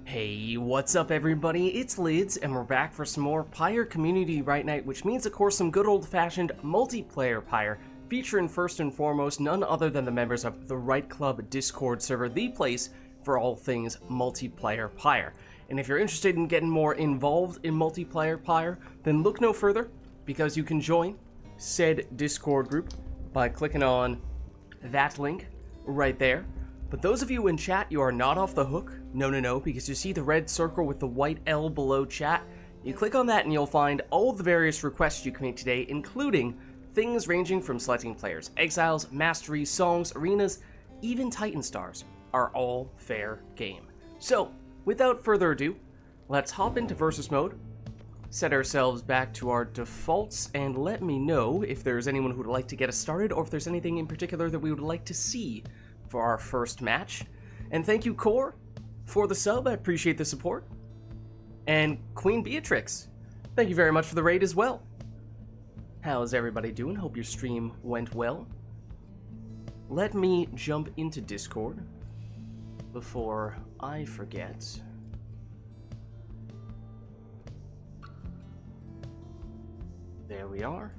Hey, what's up everybody? It's Lids, and we're back for some more Pyre Community RITE Night, which means of course some good old-fashioned multiplayer Pyre, featuring first and foremost none other than the members of the RITE Club Discord server, the place for all things multiplayer Pyre. And if you're interested in getting more involved in multiplayer Pyre, then look no further, because you can join said Discord group by clicking on that link right there. But those of you in chat, you are not off the hook. No, because you see the red circle with the white L below chat. You click on that and you'll find all of the various requests you can make today, including things ranging from selecting players' exiles, masteries, songs, arenas, even Titan stars are all fair game. So, without further ado, let's hop into versus mode, set ourselves back to our defaults, and let me know if there's anyone who would like to get us started, or if there's anything in particular that we would like to see for our first match. And thank you, Core, for the sub. I appreciate the support. And Queen Beatrix, thank you very much for the raid as well. How's everybody doing? Hope your stream went well. Let me jump into Discord before I forget. There we are.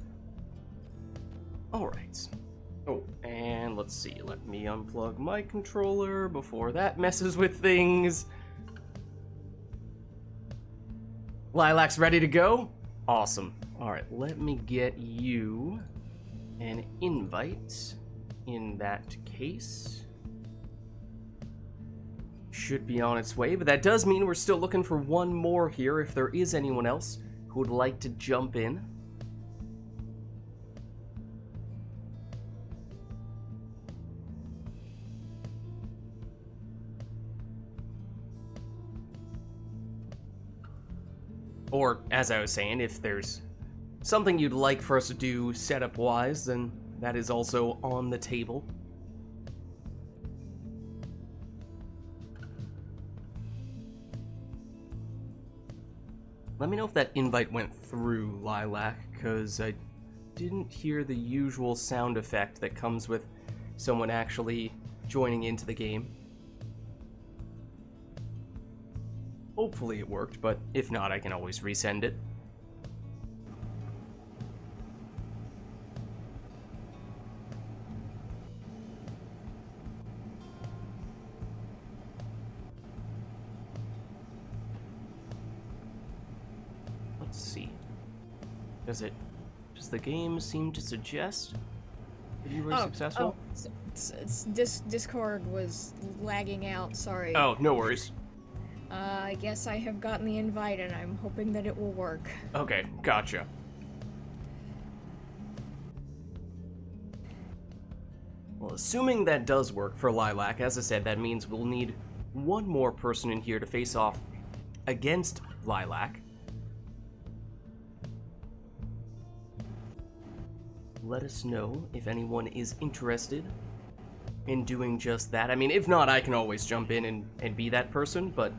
Alright. Oh, and let's see, let me unplug my controller before that messes with things. Lilac's ready to go? Awesome. Alright, let me get you an invite in that case. Should be on its way, but that does mean we're still looking for one more here if there is anyone else who would like to jump in. Or, as I was saying, if there's something you'd like for us to do setup-wise, then that is also on the table. Let me know if that invite went through, Lilac, because I didn't hear the usual sound effect that comes with someone actually joining into the game. Hopefully it worked, but if not, I can always resend it. Let's see. Does the game seem to suggest that you were successful? Discord was lagging out, sorry. Oh, no worries. I guess I have gotten the invite and I'm hoping that it will work. Okay, gotcha. Well, assuming that does work for Lilac, as I said, that means we'll need one more person in here to face off against Lilac. Let us know if anyone is interested in doing just that. I mean, if not, I can always jump in and be that person, but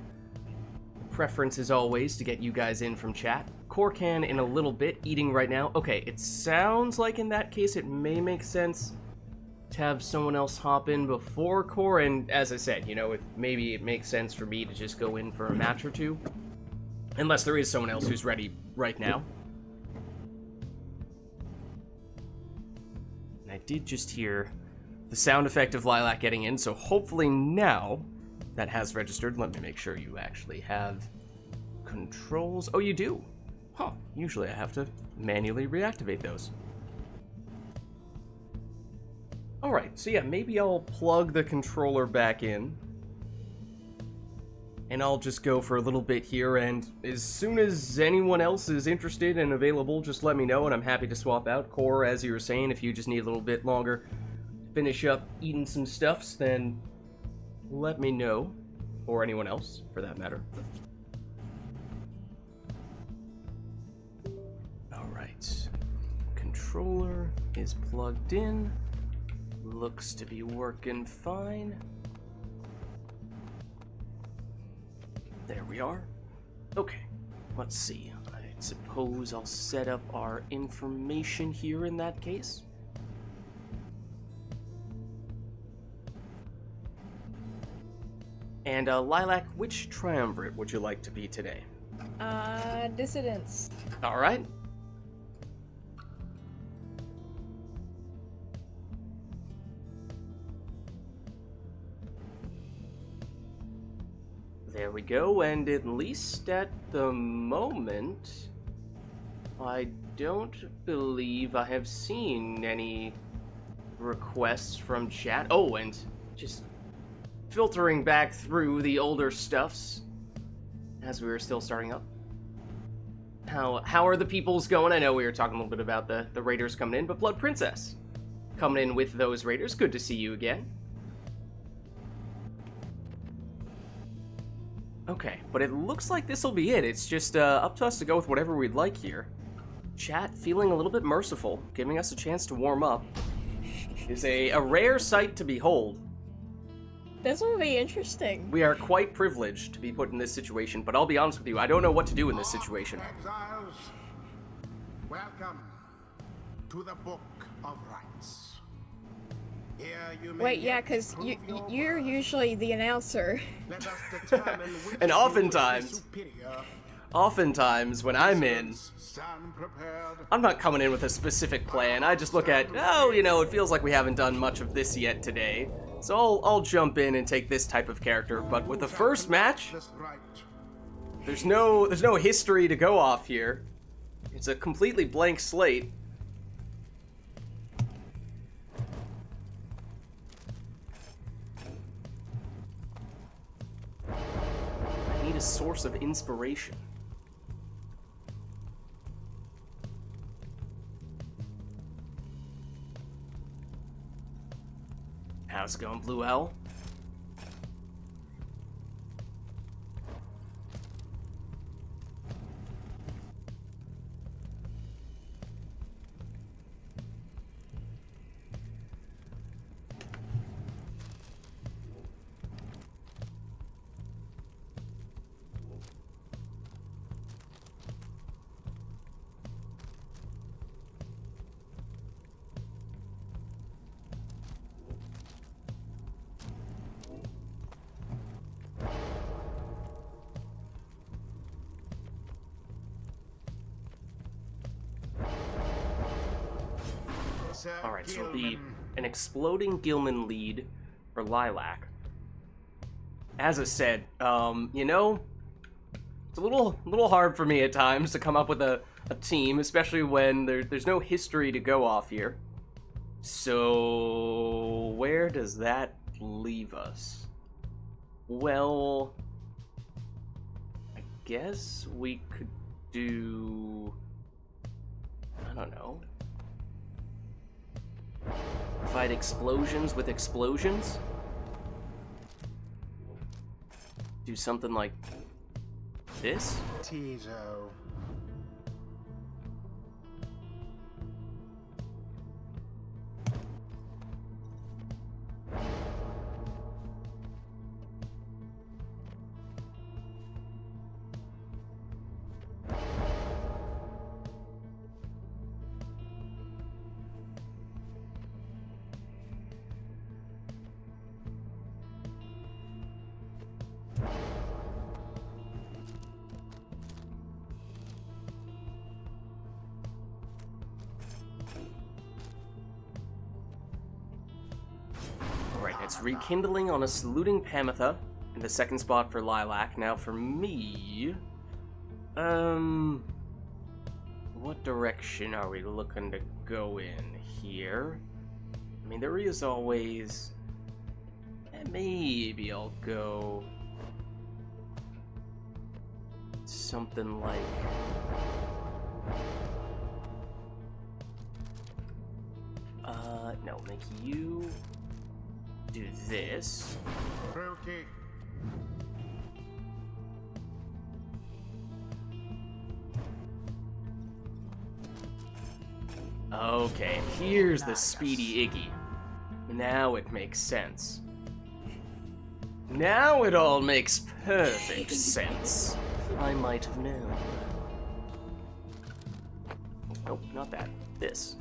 preference is always to get you guys in from chat. Core can in a little bit, eating right now. Okay, it sounds like in that case it may make sense to have someone else hop in before Core, and as I said, you know, maybe it makes sense for me to just go in for a match or two. Unless there is someone else who's ready right now. And I did just hear the sound effect of Lilac getting in, so hopefully now that has registered. Let me make sure you actually have controls. Oh, you do? Huh. Usually I have to manually reactivate those. Alright, so yeah, maybe I'll plug the controller back in. And I'll just go for a little bit here, and as soon as anyone else is interested and available, just let me know, and I'm happy to swap out. Core, as you were saying, if you just need a little bit longer to finish up eating some stuffs, then let me know, or anyone else, for that matter. Alright. Controller is plugged in. Looks to be working fine. There we are. Okay, let's see. I suppose I'll set up our information here in that case. And Lilac, which triumvirate would you like to be today? Dissidents. All right. There we go, and at least at the moment, I don't believe I have seen any requests from chat. Oh, and just filtering back through the older stuffs as we were still starting up. How are the peoples going? I know we were talking a little bit about the raiders coming in, but Blood Princess coming in with those raiders. Good to see you again. Okay, but it looks like this will be it. It's just up to us to go with whatever we'd like here. Chat feeling a little bit merciful, giving us a chance to warm up. Is a rare sight to behold. This will be interesting. We are quite privileged to be put in this situation, but I'll be honest with you, I don't know what to do in this situation. Exiles, welcome to the Book of Rites. Here you may Wait, yeah, because you're usually the announcer. Let us determine which And is superior. Oftentimes, when I'm in, Stand prepared. I'm not coming in with a specific plan. I just look at, oh, you know, it feels like we haven't done much of this yet today. So I'll jump in and take this type of character, but with the first match, This right. there's no history to go off here. It's a completely blank slate. I need a source of inspiration. How's it going, Blue Owl? Alright, so it'll be an exploding Gilman lead for Lilac. As I said, you know, it's a little hard for me at times to come up with a team, especially when there's no history to go off here. So, where does that leave us? Well, I guess we could do... I don't know. Fight explosions with explosions? Do something like this? Tizo. Alright, it's rekindling on a saluting Pamitha in the second spot for Lilac. Now for me... what direction are we looking to go in here? I mean, there is always... maybe I'll go... something like... no, make you... do this. Rookie. Okay, here's the speedy Iggy. Now it makes sense. Now it all makes perfect sense. I might have known. Nope, not that. This.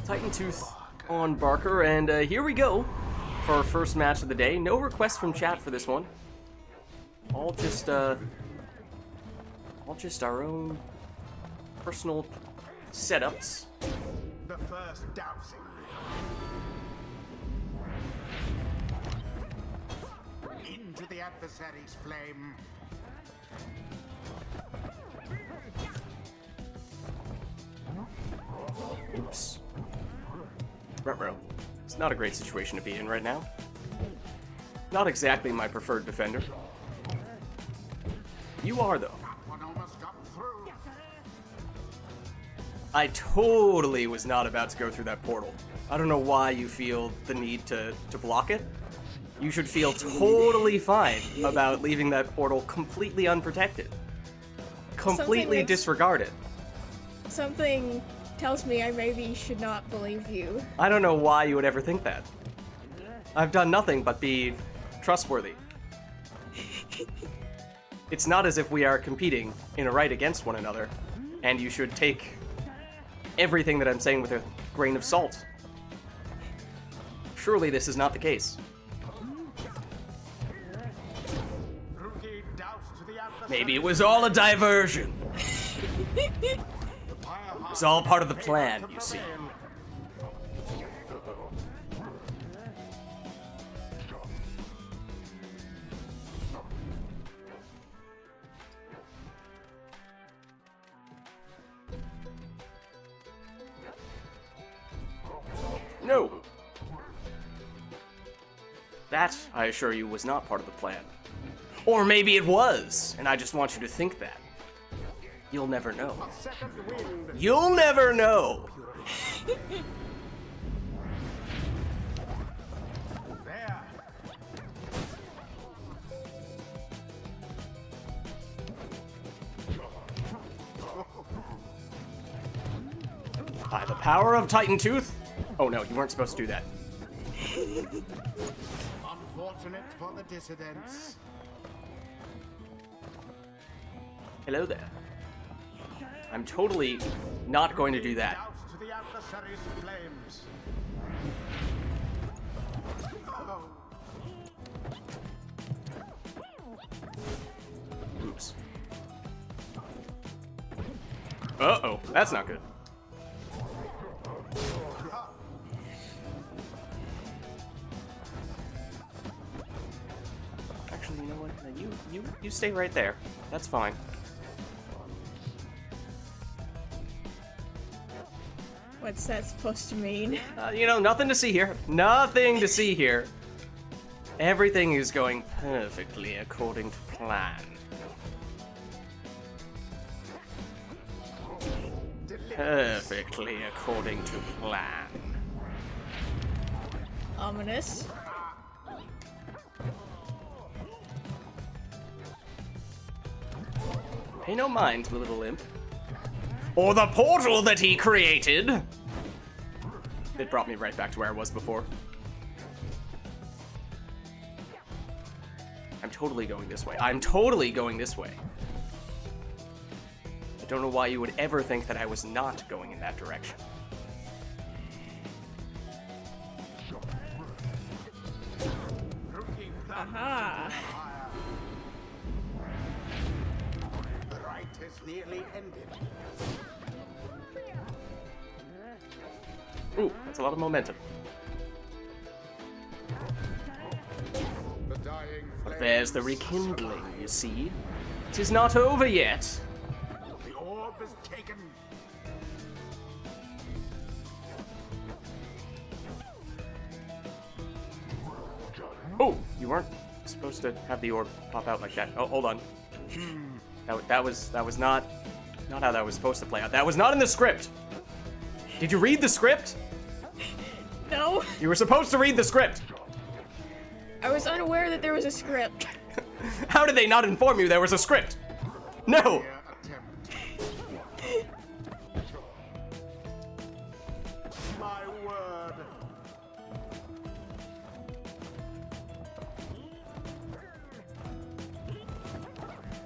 Titan Tooth on Barker, and here we go for our first match of the day. No requests from chat for this one. All just our own personal setups. The first dousing. Into the adversary's flame. Oops. Ruh-roh. It's not a great situation to be in right now. Not exactly my preferred defender. You are, though. One almost got through. I totally was not about to go through that portal. I don't know why you feel the need to block it. You should feel totally fine about leaving that portal completely unprotected. Completely disregarded. Something tells me I maybe should not believe you. I don't know why you would ever think that. I've done nothing but be trustworthy. It's not as if we are competing in a right against one another, and you should take everything that I'm saying with a grain of salt. Surely this is not the case. Rookie doused to the adversary. Maybe it was all a diversion. It It's all part of the plan, you see. No! That, I assure you, was not part of the plan. Or maybe it was, and I just want you to think that. You'll never know. Second wind. You'll never know! There. By the power of Titan Tooth? Oh no, you weren't supposed to do that. Unfortunate for the dissidents. Hello there. I'm totally not going to do that. Doused to the adversary's flames. Oh. Oops. Uh-oh, that's not good. Actually, you know what? You stay right there. That's fine. What's that supposed to mean? You know, nothing to see here. Nothing to see here. Everything is going perfectly according to plan. Perfectly according to plan. Ominous. Pay no mind to the little imp. Or the portal that he created! It brought me right back to where I was before. I'm totally going this way. I'm totally going this way. I don't know why you would ever think that I was not going in that direction. Rookie plan. Aha. The right is nearly ended. Ooh, that's a lot of momentum. The dying But flame. there's the rekindling, you see. 'Tis not over yet. The orb is taken. Oh, you weren't supposed to have the orb pop out like that. Oh, hold on. That was not how that was supposed to play out. That was not in the script. Did you read the script? No, You were supposed to read the script. I was unaware that there was a script. How did they not inform you there was a script? No. Mere attempt. My word.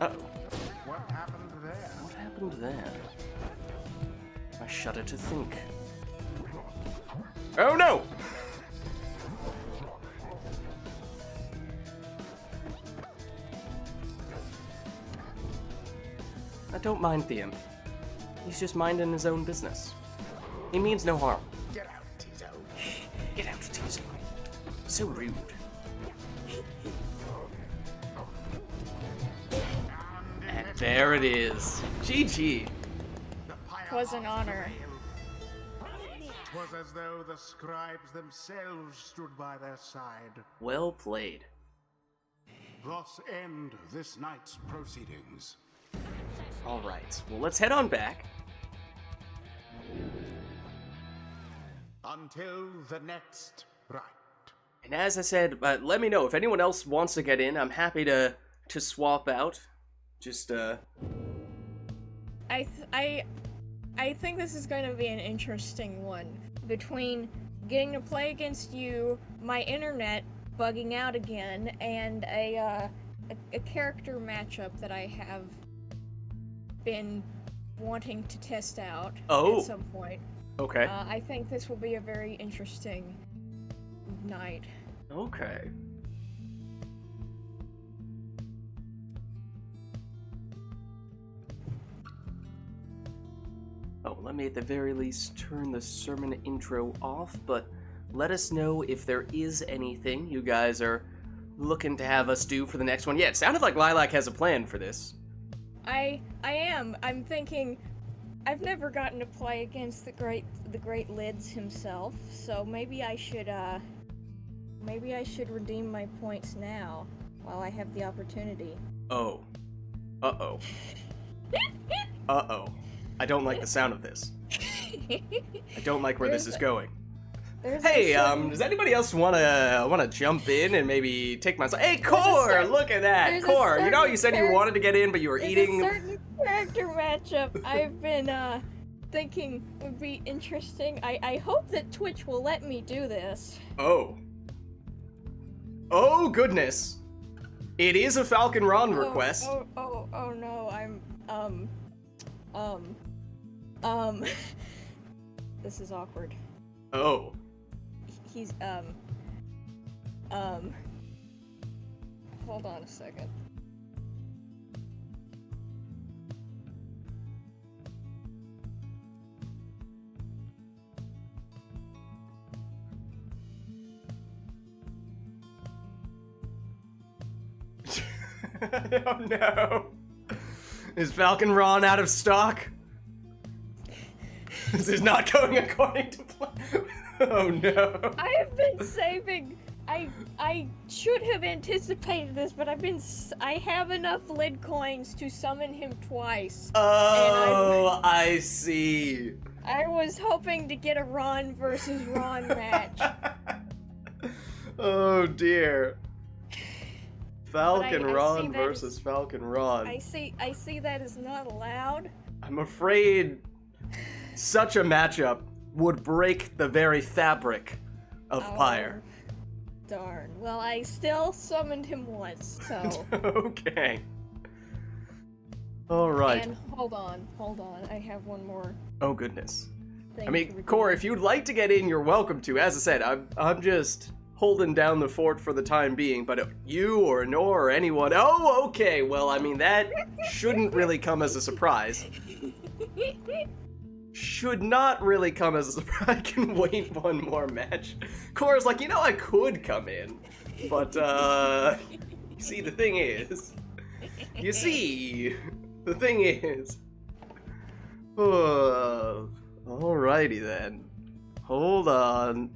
Uh-oh. What happened there? What happened there? I shudder to think. Oh no! I don't mind the imp. He's just minding his own business. He means no harm. Get out, Tizo. Get out, Tizo. So rude. And there it is. GG. The Pyre Was an honor. Twas as though the scribes themselves stood by their side. Well played. Thus end this night's proceedings. Alright, well let's head on back. Until the next rite. And as I said, let me know if anyone else wants to get in. I'm happy to swap out. Just I think this is going to be an interesting one. Between getting to play against you, my internet bugging out again, and a character matchup that I have been wanting to test out Oh. at some point. Okay. I think this will be a very interesting night. Okay. Oh, let me at the very least turn the sermon intro off, but let us know if there is anything you guys are looking to have us do for the next one. Yeah, it sounded like Lilac has a plan for this. I am. I'm thinking I've never gotten to play against the great Lids himself, so maybe I should redeem my points now while I have the opportunity. Oh. Uh-oh. Uh-oh. I don't like the sound of this. I don't like where this is going. Hey, does anybody else wanna jump in and maybe take my... Hey, Core! Look at that! Core, you know you said you wanted to get in, but you were eating... There's a certain character matchup I've been, thinking would be interesting. I hope that Twitch will let me do this. Oh. Oh, goodness. It is a Falcon Ron request. Oh no, this is awkward. Oh. He's, hold on a second. Oh no. Is Falcon Ron out of stock? This is not going according to plan. Oh no. I have been saving. I should have anticipated this, but I have enough lid coins to summon him twice. Oh, I see. I was hoping to get a Ron versus Ron match. Oh dear. Falcon I Ron see that versus Falcon Ron. I see that is not allowed. I'm afraid such a matchup would break the very fabric of Pyre. Darn. Well, I still summoned him once, so. Okay. All right. And hold on. I have one more Oh goodness. thing. I mean, Core, if you'd like to get in, you're welcome to. As I said, I'm just holding down the fort for the time being, but you or Nor or anyone... Oh, okay, well, I mean, that shouldn't really come as a surprise. Should not really come as a surprise. I can wait one more match. Cora's like, I could come in, but, you see, the thing is... Alrighty then. Hold on.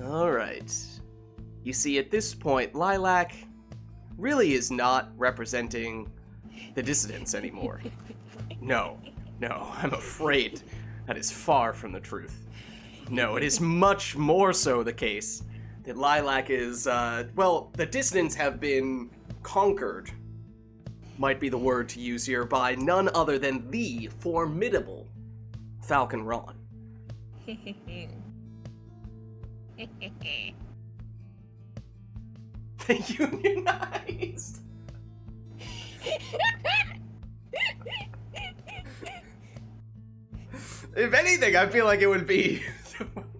Alright. You see, at this point, Lilac really is not representing the dissidents anymore. No, I'm afraid that is far from the truth. No, it is much more so the case that Lilac is, the dissidents have been conquered, might be the word to use here, by none other than the formidable Falcon Ron. They unionized! If anything, I feel like it would be...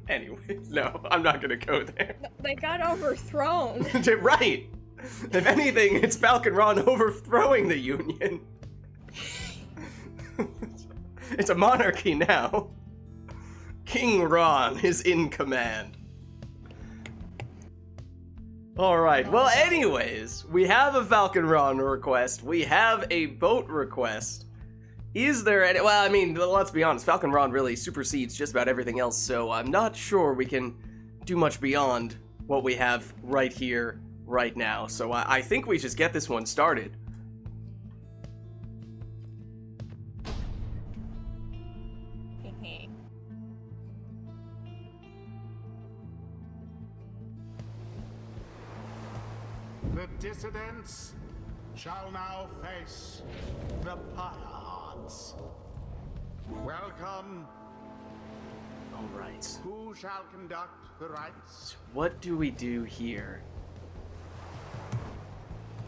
Anyway, no, I'm not gonna go there. They got overthrown. Right! If anything, it's Falcon Ron overthrowing the Union. It's a monarchy now. King Ron is in command. Alright, well anyways, we have a Falcon Ron request, we have a boat request. Is there any, well I mean, let's be honest, Falcon Ron really supersedes just about everything else, so I'm not sure we can do much beyond what we have right here, right now. So I think we just get this one started. The dissidents shall now face the Pyres. Welcome. Alright. Who shall conduct the rites? What do we do here?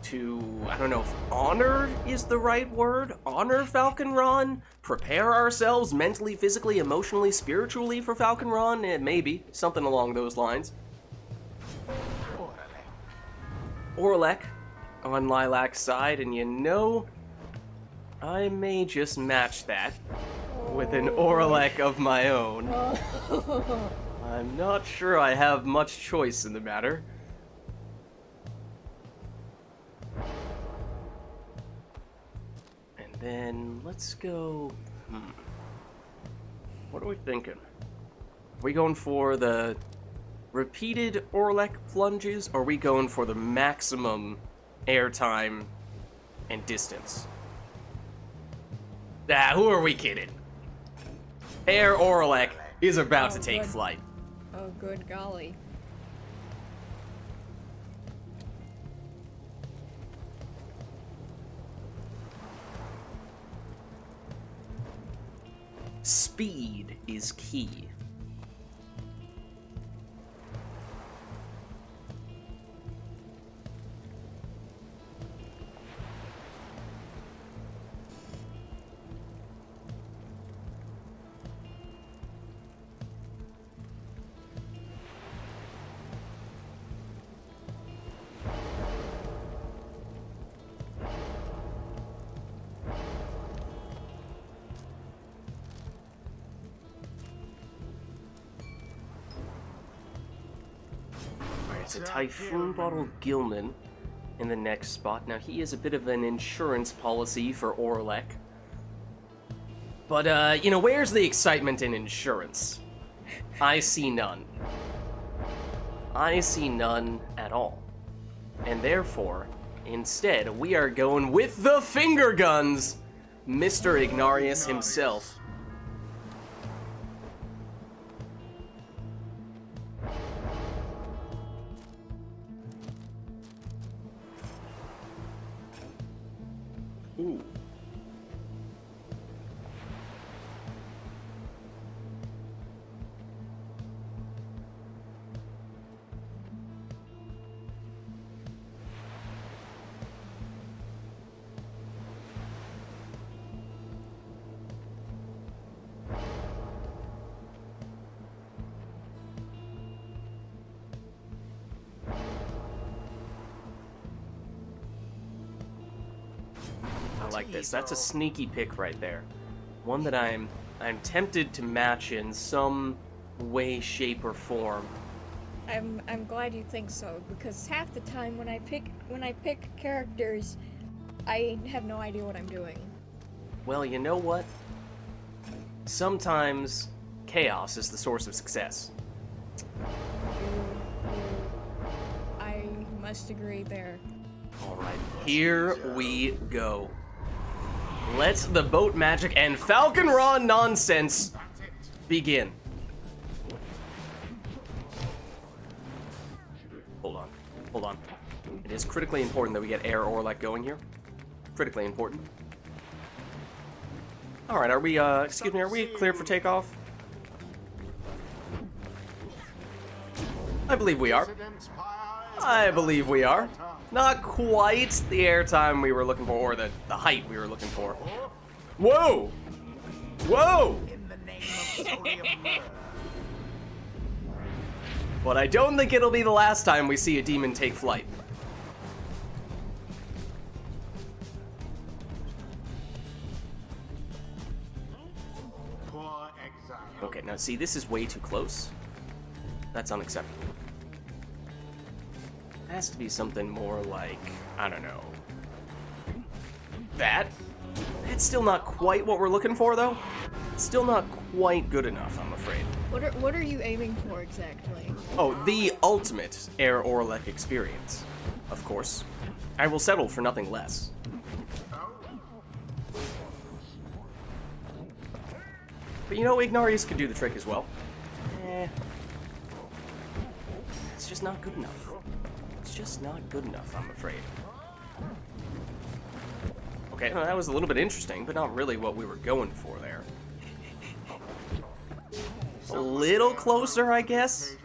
I don't know if honor is the right word? Honor Falcon Ron? Prepare ourselves mentally, physically, emotionally, spiritually for Falcon Ron? Maybe. Something along those lines. Orlek on Lilac's side, and you know, I may just match that with an Orlek of my own. I'm not sure I have much choice in the matter. And then, let's go... What are we thinking? Are we going for the repeated Orlek plunges, or are we going for the maximum airtime and distance? Ah, who are we kidding? Air Orlek is about to take flight. Oh, good golly. Speed is key. It's a Typhoon Bottle Gilman in the next spot. Now, he is a bit of an insurance policy for Orlek. But, you know, where's the excitement in insurance? I see none. I see none at all. And therefore, instead, we are going with the finger guns, Mr. Ignarius himself. Ooh. I like this. That's a sneaky pick right there. One that I'm tempted to match in some way, shape, or form. I'm glad you think so, because half the time when I pick characters, I have no idea what I'm doing. Well, you know what? Sometimes chaos is the source of success. I must agree there. Alright, here we go. Let the boat magic and Falcon Ron nonsense begin. Hold on. It is critically important that we get Air Orlek going here. Critically important. Alright, are we, excuse me, are we cleared for takeoff? I believe we are. I believe we are. Not quite the airtime we were looking for, or the height we were looking for. Whoa! Whoa! In the name of sodium myrrh. But I don't think it'll be the last time we see a demon take flight. Okay, now see, this is way too close. That's unacceptable. It has to be something more like, I don't know. That? It's still not quite what we're looking for, though. Still not quite good enough, I'm afraid. What are you aiming for exactly? Oh, the ultimate Air Orlek experience. Of course. I will settle for nothing less. But you know, Ignarius could do the trick as well. It's just not good enough. It's just not good enough, I'm afraid. Okay, well, that was a little bit interesting, but not really what we were going for there. A little closer, I guess?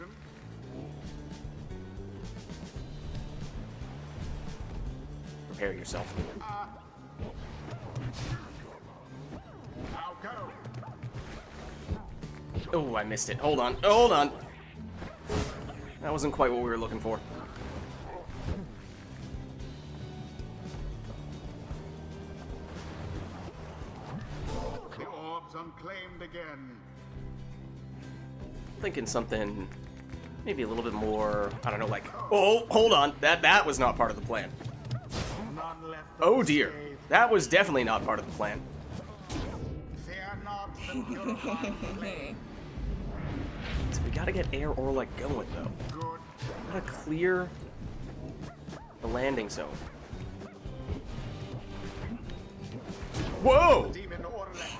Prepare yourself. Oh, I missed it. Hold on. Hold on. That wasn't quite what we were looking for. The orb's unclaimed again. Thinking something maybe a little bit more, I don't know, like, oh, hold on. That was not part of the plan. None left Oh dear. unscathed. That was definitely not part of the plan. Fear not the purified flame. So we gotta get Air Orlek going, though. Good. Gotta clear the landing zone. Whoa! Demon Orlek.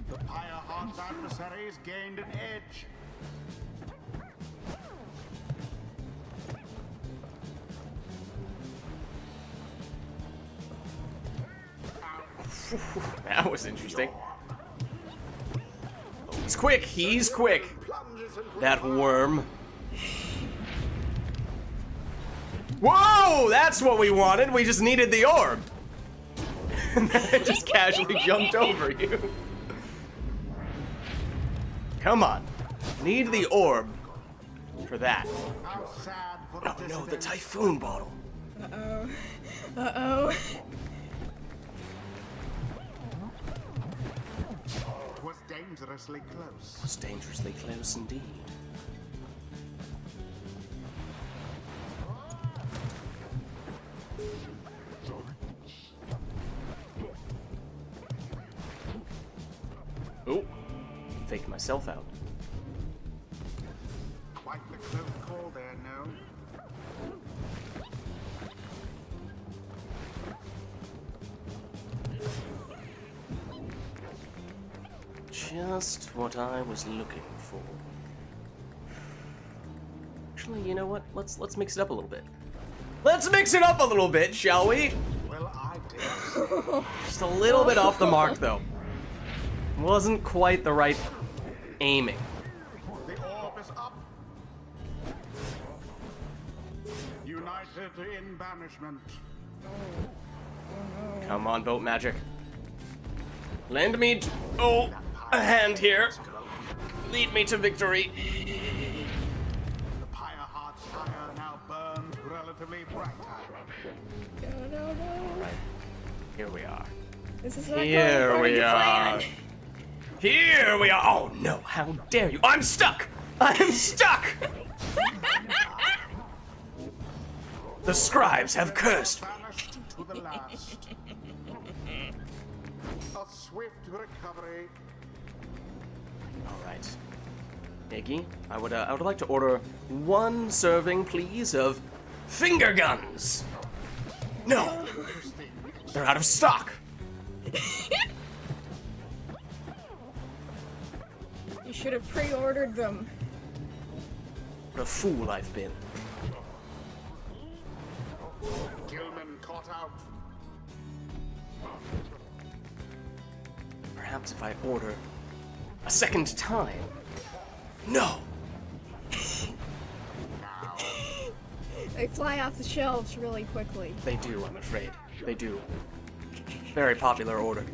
The Pyre Heart's adversaries gained an edge. That was interesting. Oh, he's quick! He's quick! Plunges into That worm. Whoa! That's what we wanted! We just needed the orb! And then I just casually jumped over you. Come on. Need the orb for that. How sad for the Oh no, the dissident. Typhoon bottle. Uh-oh. Uh-oh. Was dangerously close. It's dangerously close indeed. Oh, faked myself out. Quite the close call there, no? Just what I was looking for. Actually, you know what? Let's mix it up a little bit. Let's mix it up a little bit, shall we? Well, I did. Just a little bit off the mark, though. Wasn't quite the right aiming. The orb is up. United in banishment. Come on, boat magic. Lend me, a hand here. Lead me to victory. The Pyre Heart's fire now burns relatively brighter. No. Here we are. This is not going Here according we to are. plan. Here we are. Oh no, how dare you? I'm stuck! I'm stuck! The scribes have cursed me. Banished to the last. A swift recovery. Alright. Iggy, I would like to order one serving, please, of finger guns. No! They're out of stock! You should have pre-ordered them. What a fool I've been. Gilman caught out. Perhaps if I order a second time. No! They fly off the shelves really quickly. They do, I'm afraid. They do. Very popular order.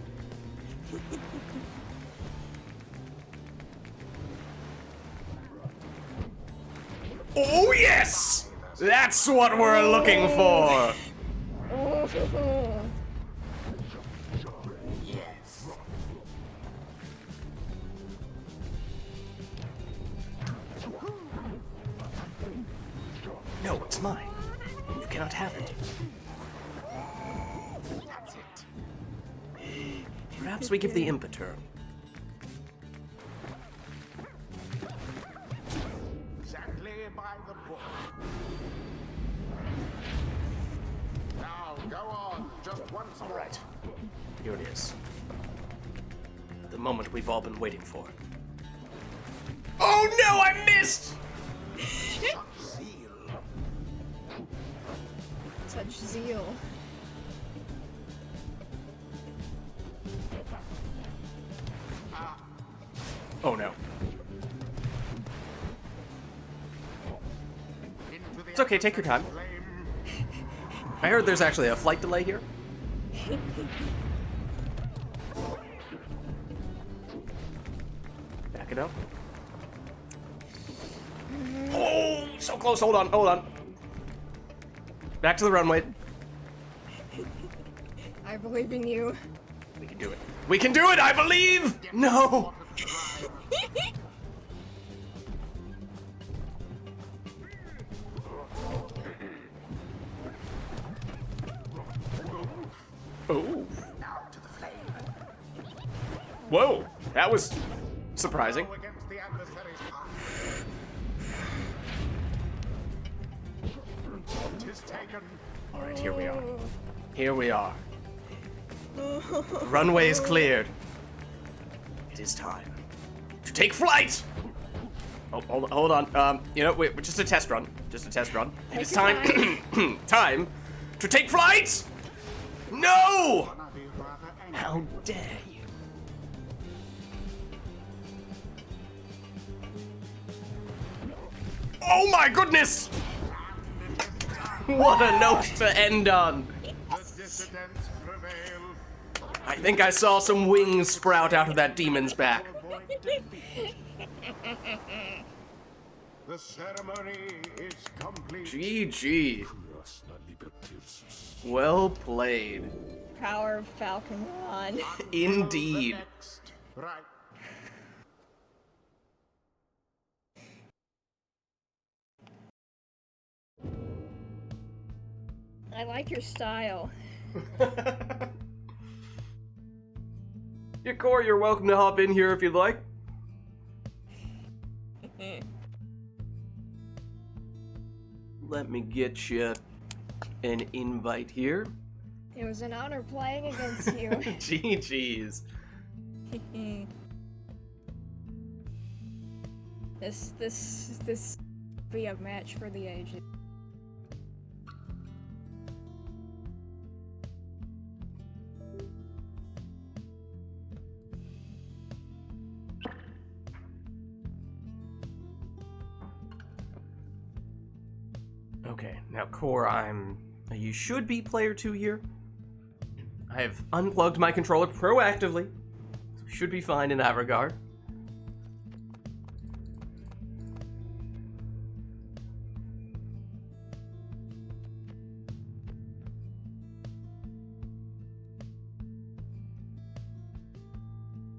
Oh yes! That's what we're looking for! Oh, Yes. No, it's mine. You cannot have it. That's it. Perhaps we give the imp a turn. Exactly by the book. Now, go on. Just once more. Right. Here it is. The moment we've all been waiting for. Oh no, I missed! Such zeal. Such zeal. Oh no. Into the It's okay, take your time. flame. I heard there's actually a flight delay here. Back it up. Oh, so close. Hold on, hold on. Back to the runway. I believe in you. We can do it. We can do it, I believe! No! Oh. Now to the flame. Whoa, that was surprising. Go against the adversary's power. Tis taken. All right, here we are. Here we are. The runway is cleared. It is time to take flight! Oh, hold on. You know, wait, just a test run. Just a test run. It is time, time to take flight! No! I'd be rather angry. How dare you? Oh my goodness! What a note to end on. The dissidents prevail. I think I saw some wings sprout out of that demon's back. Avoid defeat. The ceremony is complete. GG. Well played. Power of Falcon Ron. Indeed. Next. Right. I like your style. Your core, you're welcome to hop in here if you'd like. Let me get you an invite here. It was an honor playing against you. GG's. This be a match for the ages. Okay, now core, you should be player 2 here. I have unplugged my controller proactively, so we should be fine in that regard.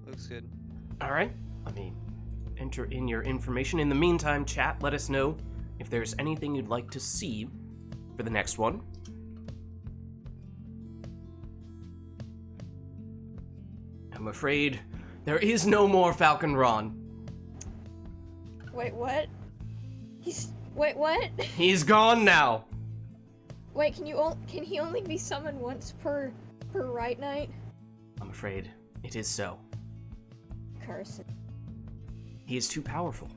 Looks good. All right, enter in your information. In the meantime, chat, let us know if there's anything you'd like to see for the next one. I'm afraid there is no more Falcon Ron. Wait, what? Wait, what? He's gone now. Wait, can he only be summoned once per RITE NITE? I'm afraid it is so. Curse it. He is too powerful.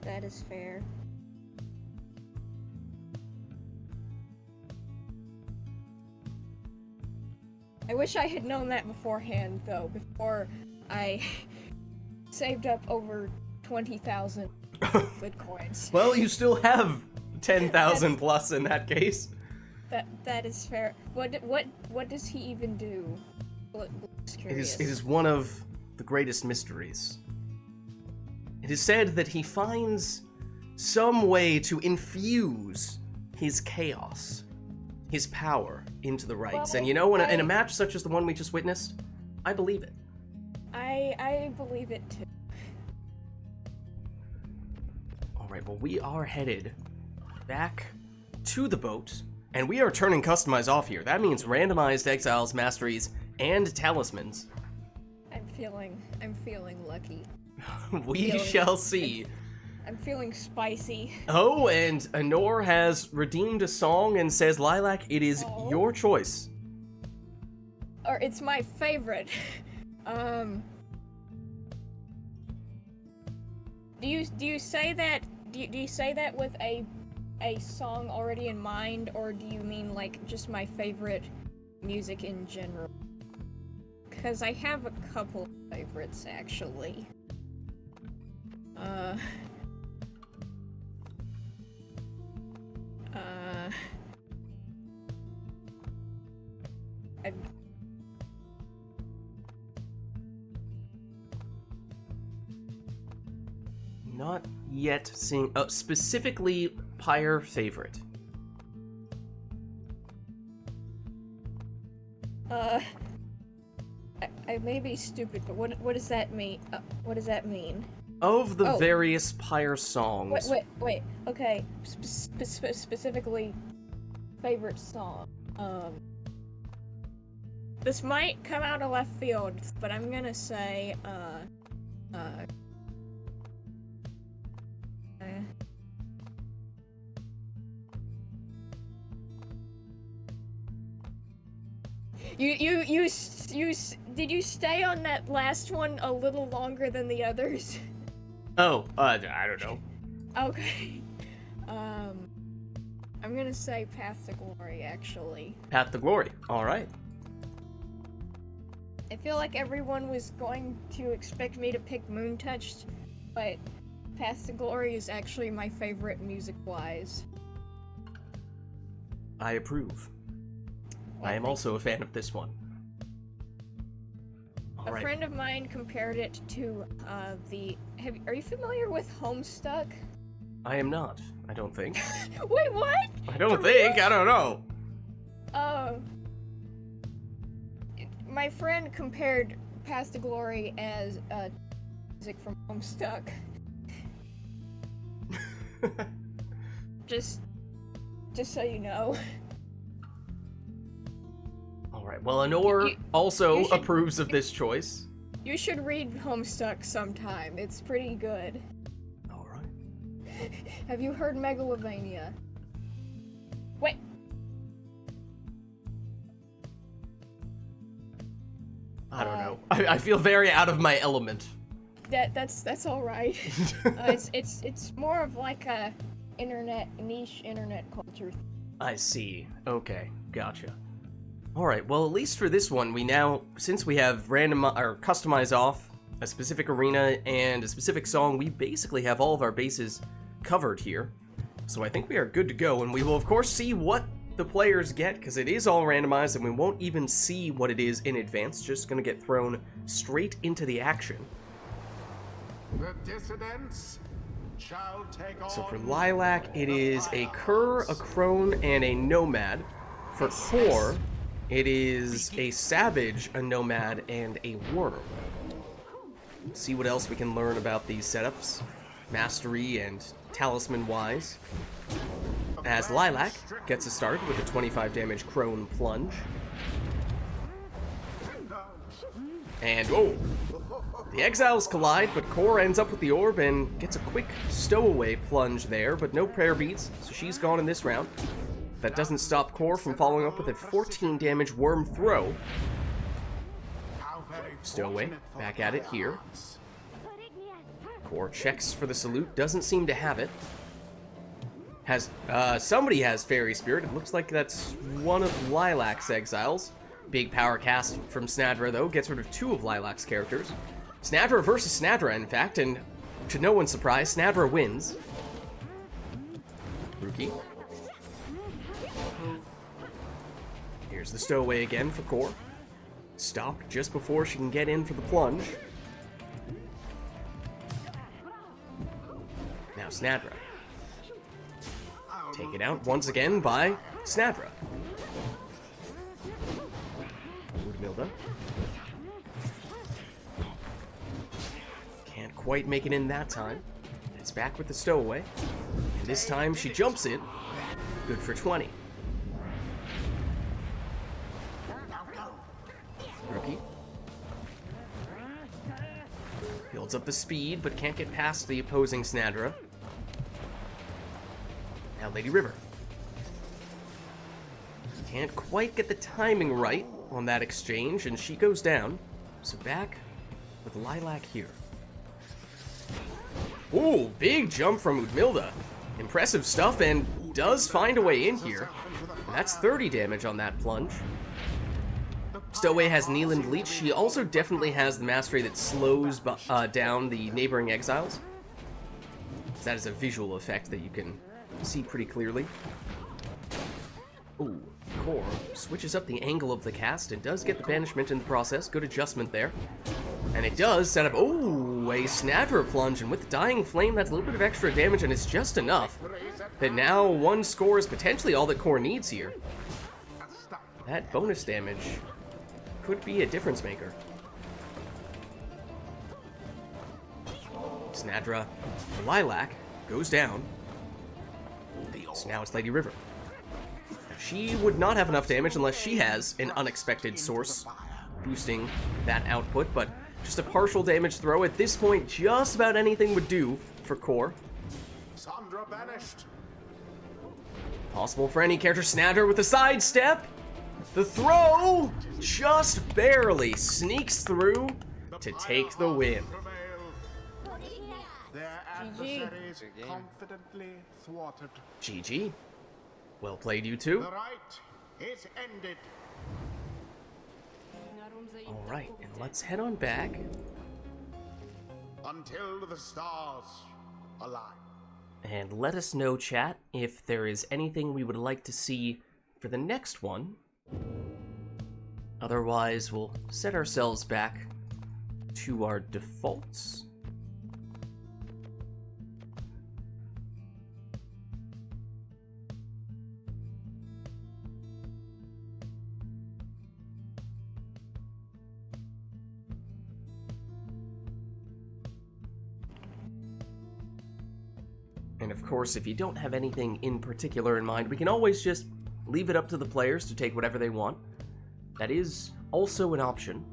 That is fair. I wish I had known that beforehand, though, before I saved up over 20,000 bitcoins. Well, you still have 10,000 plus in that case. That is fair. What does he even do? It is one of the greatest mysteries. It is said that he finds some way to infuse his chaos, his power, into the rites. Well, and you know, in a match such as the one we just witnessed, I believe it. I believe it too. Alright, well, we are headed back to the boat, and we are turning Customize off here. That means randomized exiles, masteries, and talismans. I'm feeling lucky. We shall see. I'm feeling spicy. Oh, and Anor has redeemed a song and says, Lilac, it is your choice. Or it's my favorite. Do you say that? Do you say that with a song already in mind, or do you mean like just my favorite music in general? Because I have a couple favorites actually. Not yet seeing specifically Pyre favorite. I may be stupid, but what does that mean? What does that mean? Of the various Pyre songs. Wait. Okay, specifically favorite song. This might come out of left field, but I'm gonna say did you stay on that last one a little longer than the others? Oh, I don't know. Okay. I'm gonna say Path to Glory, actually. Path to Glory, alright. I feel like everyone was going to expect me to pick Moon Touched, but Path to Glory is actually my favorite music-wise. I approve. Well, I am also a fan of this one. A friend of mine compared it to are you familiar with Homestuck? I am not. I don't think. Wait, what? I don't think. I don't know. My friend compared Path to Glory as music from Homestuck. just so you know. Alright, well, Anor also approves of this choice. You should read Homestuck sometime. It's pretty good. Alright. Have you heard Megalovania? Wait. I don't know. I feel very out of my element. That's all right. It's more of like a niche internet culture. I see. Okay, gotcha. Alright, well, at least for this one, we now, since we have customize off a specific arena and a specific song, we basically have all of our bases covered here. So I think we are good to go, and we will of course see what the players get, because it is all randomized, and we won't even see what it is in advance, just gonna get thrown straight into the action. The dissidents shall take So for Lilac, it is a Cur, a Crone, and a Nomad. For Core, it is a Savage, a Nomad, and a Worm. Let's see what else we can learn about these setups, mastery and talisman-wise. As Lilac gets us started with a 25 damage Crone Plunge. And, oh! The Exiles collide, but Core ends up with the Orb and gets a quick stowaway plunge there, but no prayer beads, so she's gone in this round. That doesn't stop Core from following up with a 14 damage Worm Throw. Stowaway, back at it here. Core checks for the salute, doesn't seem to have it. Somebody has Fairy Spirit. It looks like that's one of Lilac's exiles. Big power cast from Snadra, though, gets rid of two of Lilac's characters. Snadra versus Snadra, in fact, and to no one's surprise, Snadra wins. Rookie. Here's the stowaway again for Core. Stopped just before she can get in for the plunge. Now Snadra. Taken out once again by Snadra. Woodmilda. Can't quite make it in that time. it's back with the stowaway. And this time she jumps it. Good for 20. Rookie. Builds up the speed, but can't get past the opposing Snadra. Now Lady River. Can't quite get the timing right on that exchange, and she goes down. So back with Lilac here. Ooh, big jump from Udmilda. Impressive stuff, and does find a way in here. And that's 30 damage on that plunge. Stowaway has Neeland Leech. She also definitely has the mastery that slows down the neighboring exiles. That is a visual effect that you can see pretty clearly. Ooh, Core switches up the angle of the cast and does get the banishment in the process. Good adjustment there. And it does set up, ooh, a Snadra plunge, and with the Dying Flame, that's a little bit of extra damage, and it's just enough that now one score is potentially all that Core needs here. That bonus damage could be a difference maker. Snadra, Lilac, goes down. So now it's Lady River. She would not have enough damage unless she has an unexpected source boosting that output, but just a partial damage throw at this point, just about anything would do for Core. Sandra banished. Possible for any character. Snadra with a sidestep. The throw just barely sneaks through to take the win. Their adversaries confidently thwarted. GG. Well played, you two. The right is ended. Alright, and let's head on back. Until the stars align. And let us know, chat, if there is anything we would like to see for the next one. Otherwise, we'll set ourselves back to our defaults. And of course, if you don't have anything in particular in mind, we can always just leave it up to the players to take whatever they want. That is also an option.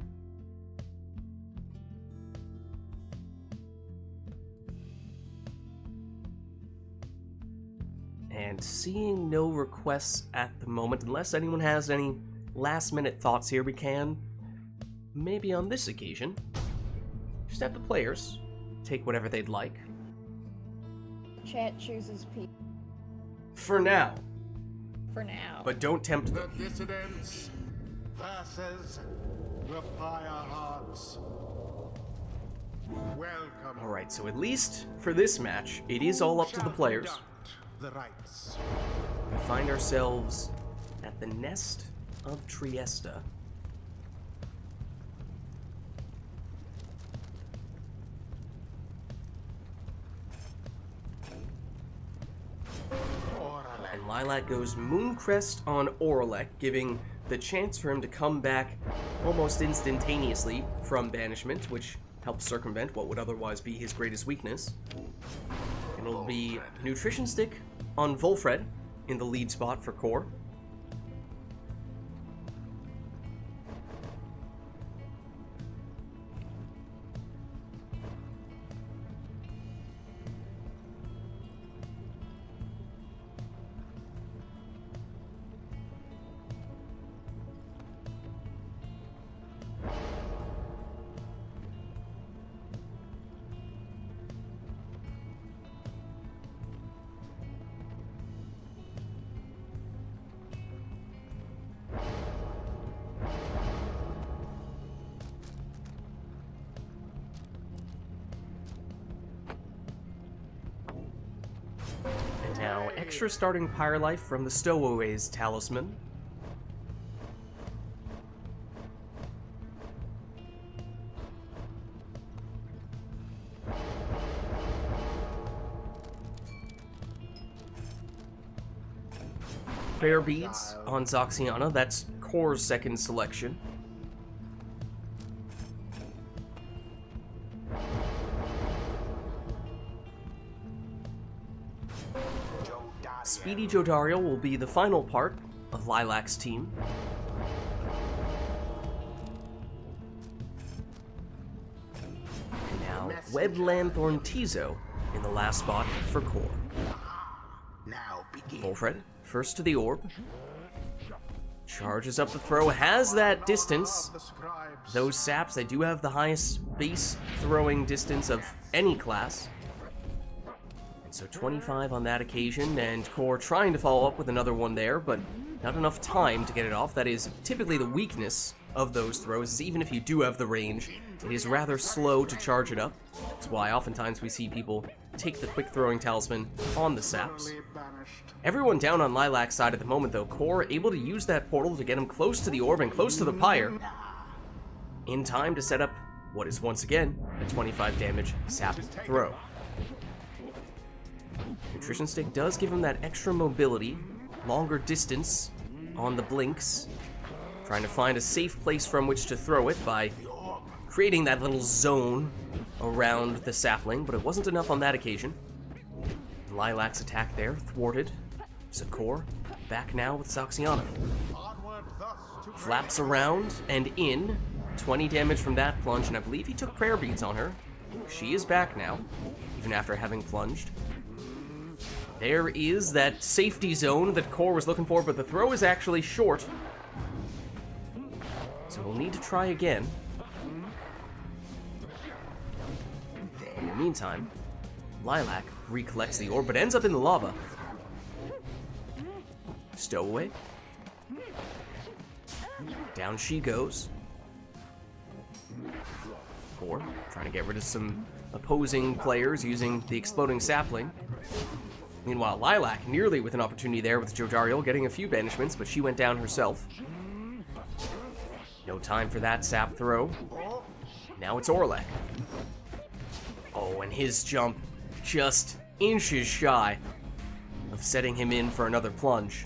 And seeing no requests at the moment, unless anyone has any last-minute thoughts here, we can, maybe on this occasion, just have the players take whatever they'd like. Chat chooses P For now. for now. But don't tempt The them. dissidents versus the Pyre Hearts. Welcome. Alright, so at least for this match, it is all up to the players. Conduct the rites. We find ourselves at the Nest of Triesta. And Lilac goes Mooncrest on Oralek, giving the chance for him to come back almost instantaneously from banishment, which helps circumvent what would otherwise be his greatest weakness. And it'll be Nutrition Stick on Volfred in the lead spot for Core. And now, extra starting Pyre Life from the Stowaway's Talisman. Bear Beads on Zoxiana, that's Core's second selection. Speedy Jodario will be the final part of Lilac's team. And now, Web Lanthorn Tizo in the last spot for Core. Now begin. Wolfred, first to the orb. Charges up the throw, has that distance. The scribes. Those saps, they do have the highest base throwing distance of any class. And so 25 on that occasion, and Core trying to follow up with another one there, but not enough time to get it off. That is typically the weakness of those throws, is even if you do have the range, it is rather slow to charge it up. That's why oftentimes we see people take the quick throwing talisman on the saps. Surely banished. Everyone down on Lilac's side at the moment, though. Core able to use that portal to get him close to the orb and close to the pyre, in time to set up what is once again a 25 damage sap throw. Nutrition Stick does give him that extra mobility, longer distance on the blinks, trying to find a safe place from which to throw it by creating that little zone around the sapling, but it wasn't enough on that occasion. Lilac's attack there, thwarted. Core back now with Saxiana. Onward thus to Flaps around and in. 20 damage from that plunge, and I believe he took prayer beads on her. She is back now, even after having plunged. There is that safety zone that Core was looking for, but the throw is actually short. So we'll need to try again. In the meantime, Lilac recollects the orb, but ends up in the lava. Stowaway. Down she goes. Core trying to get rid of some opposing players using the exploding sapling. Meanwhile, Lilac nearly with an opportunity there with Jodariel getting a few banishments, but she went down herself. No time for that sap throw. Now it's Orlek. Oh, and his jump just inches shy of setting him in for another plunge.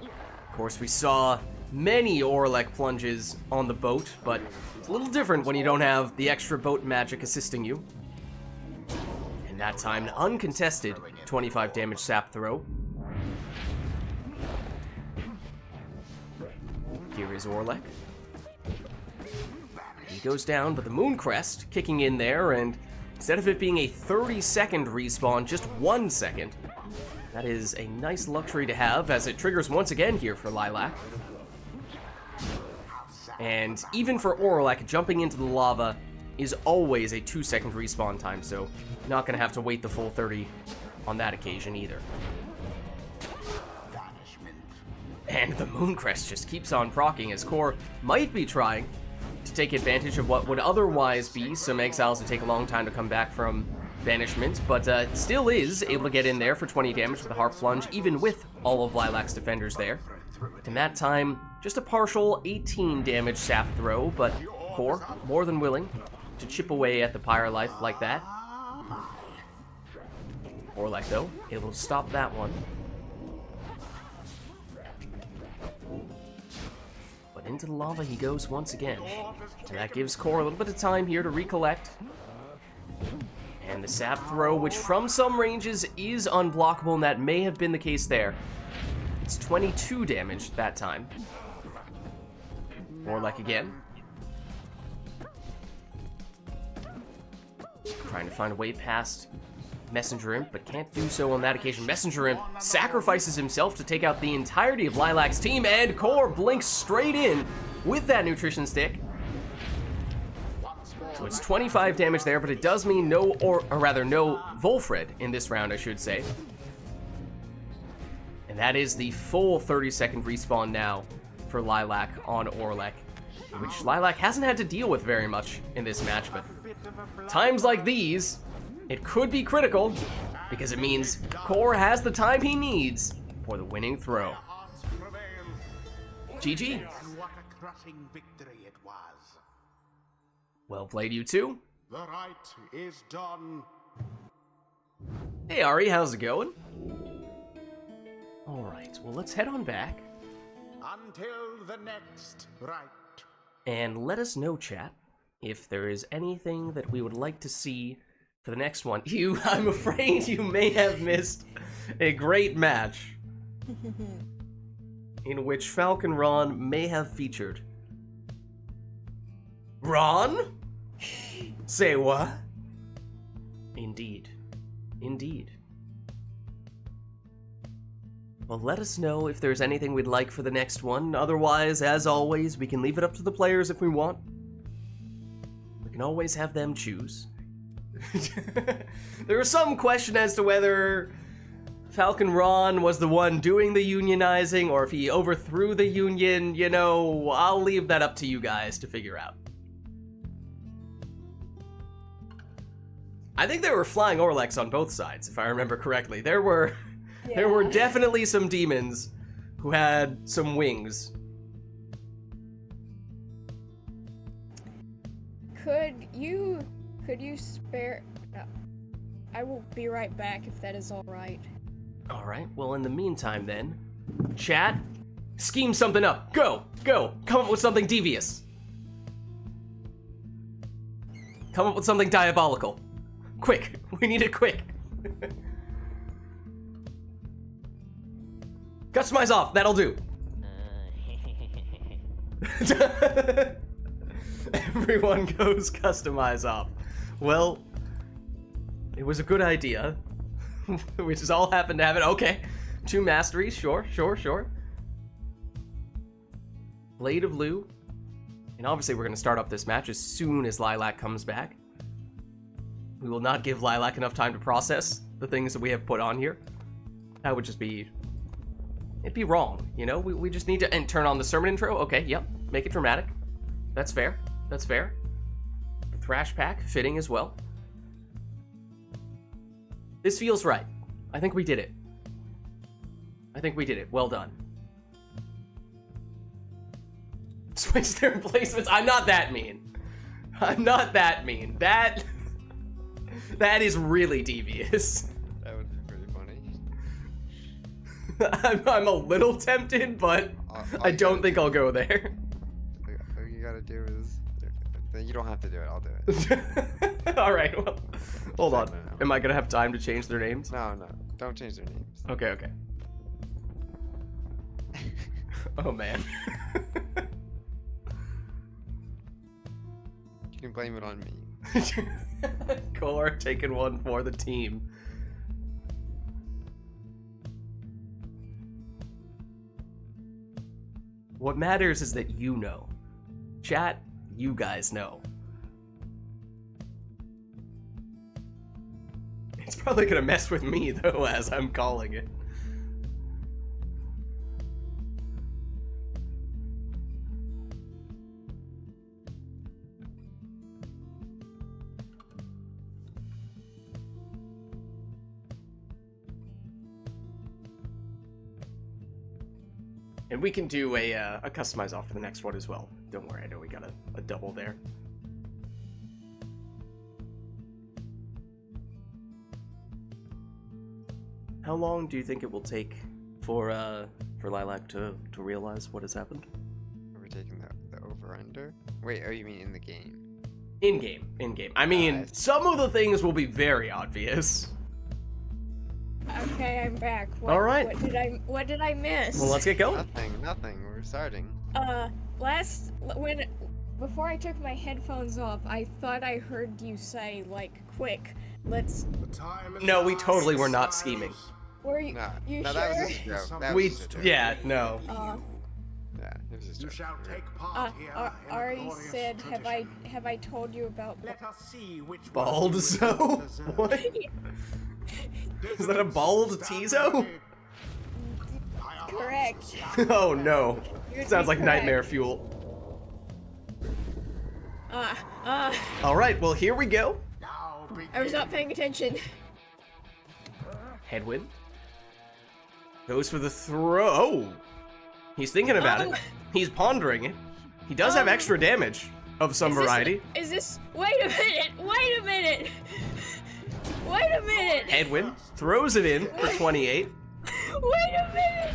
Of course, we saw many Orlek plunges on the boat, but it's a little different when you don't have the extra boat magic assisting you. And that time, an uncontested 25 damage sap throw. Here is Orlek. He goes down, but the Mooncrest kicking in there, and instead of it being a 30-second respawn, just 1 second. That is a nice luxury to have, as it triggers once again here for Lilac. And even for Orlek, jumping into the lava is always a 2-second respawn time, so not going to have to wait the full 30 on that occasion either. And the Mooncrest just keeps on proccing, as Core might be trying to take advantage of what would otherwise be some exiles that take a long time to come back from banishment, but still is able to get in there for 20 damage with the Harp Plunge, even with all of Lilac's defenders there. And that time, just a partial 18 damage sap throw, but Core more than willing to chip away at the Pyre life like that. Orlek, though, able to stop that one. But into the lava he goes once again. And that gives Core a little bit of time here to recollect. And the sap throw, which from some ranges is unblockable, and that may have been the case there. It's 22 damage that time. Orlek again. Trying to find a way past Messenger Imp, but can't do so on that occasion. Messenger Imp sacrifices himself to take out the entirety of Lilac's team, and Core blinks straight in with that Nutrition Stick. So it's 25 damage there, but it does mean no Volfred in this round, I should say. And that is the full 30-second respawn now for Lilac on Orlek, which Lilac hasn't had to deal with very much in this match, but times like these, it could be critical, because it means Core has the time he needs for the winning throw. GG. What a crushing victory it was. Well played, you two. The rite is done. Hey Ari, how's it going? Alright, well let's head on back. Until the next rite. And let us know, chat, if there is anything that we would like to see for the next one, I'm afraid you may have missed a great match in which Falcon Ron may have featured. Ron? Say what? Indeed. Indeed. Well, let us know if there's anything we'd like for the next one. Otherwise, as always, we can leave it up to the players if we want. We can always have them choose. There was some question as to whether Falcon Ron was the one doing the unionizing or if he overthrew the union. You know, I'll leave that up to you guys to figure out. I think there were flying Orlex on both sides, if I remember correctly. There were definitely some demons who had some wings. Could you spare... No. I will be right back if that is alright. Alright, well in the meantime then, chat, scheme something up. Go! Come up with something devious. Come up with something diabolical. Quick! We need it quick! Customize off, that'll do. Everyone goes customize off. Well, it was a good idea. We just all happened to have it. Okay. 2 masteries, sure. Blade of Lou. And obviously we're gonna start up this match as soon as Lilac comes back. We will not give Lilac enough time to process the things that we have put on here. That would just be... It'd be wrong, you know? We just need to... And turn on the sermon intro? Okay, yep. Make it dramatic. That's fair. Thrash pack, fitting as well. This feels right. I think we did it. Well done. Switch their placements. I'm not that mean. That is really devious. That would be pretty funny. I'm a little tempted, but I don't think I'll go there. All you gotta do is... You don't have to do it, I'll do it. Alright, well, hold on. No. Am I gonna have time to change their names? No, don't change their names. Okay. Oh man. You can blame it on me. Core taking one for the team. What matters is that you know. Chat, you guys know. It's probably gonna mess with me though as I'm calling it. And we can do a customize off for the next one as well. Don't worry, I know we got a double there. How long do you think it will take for Lilac to realize what has happened? Are we taking the over-under? Wait, oh, you mean in the game? In-game. I mean, some of the things will be very obvious. Okay, I'm back. All right. What did I miss? Well, let's get going. Nothing. We're starting. Before I took my headphones off, I thought I heard you say, like, quick, let's... No, we totally were not scheming. Were you? No, you no, sure? that was just a joke. That We, was just a joke. yeah, no. Yeah, it was just a You joke. shall take part here in a Ari glorious said, tradition. have I told you about... Let us see which Bald Zo? What? Is that a bald Tizo? Correct. Oh no. You're Sounds like correct. nightmare fuel. Alright, well here we go. I was not paying attention. Headwind. Goes for the throw. Oh! He's thinking about it. He's pondering it. He does have extra damage of some variety. Is this... Wait a minute! Headwind throws it in for 28. Wait a minute!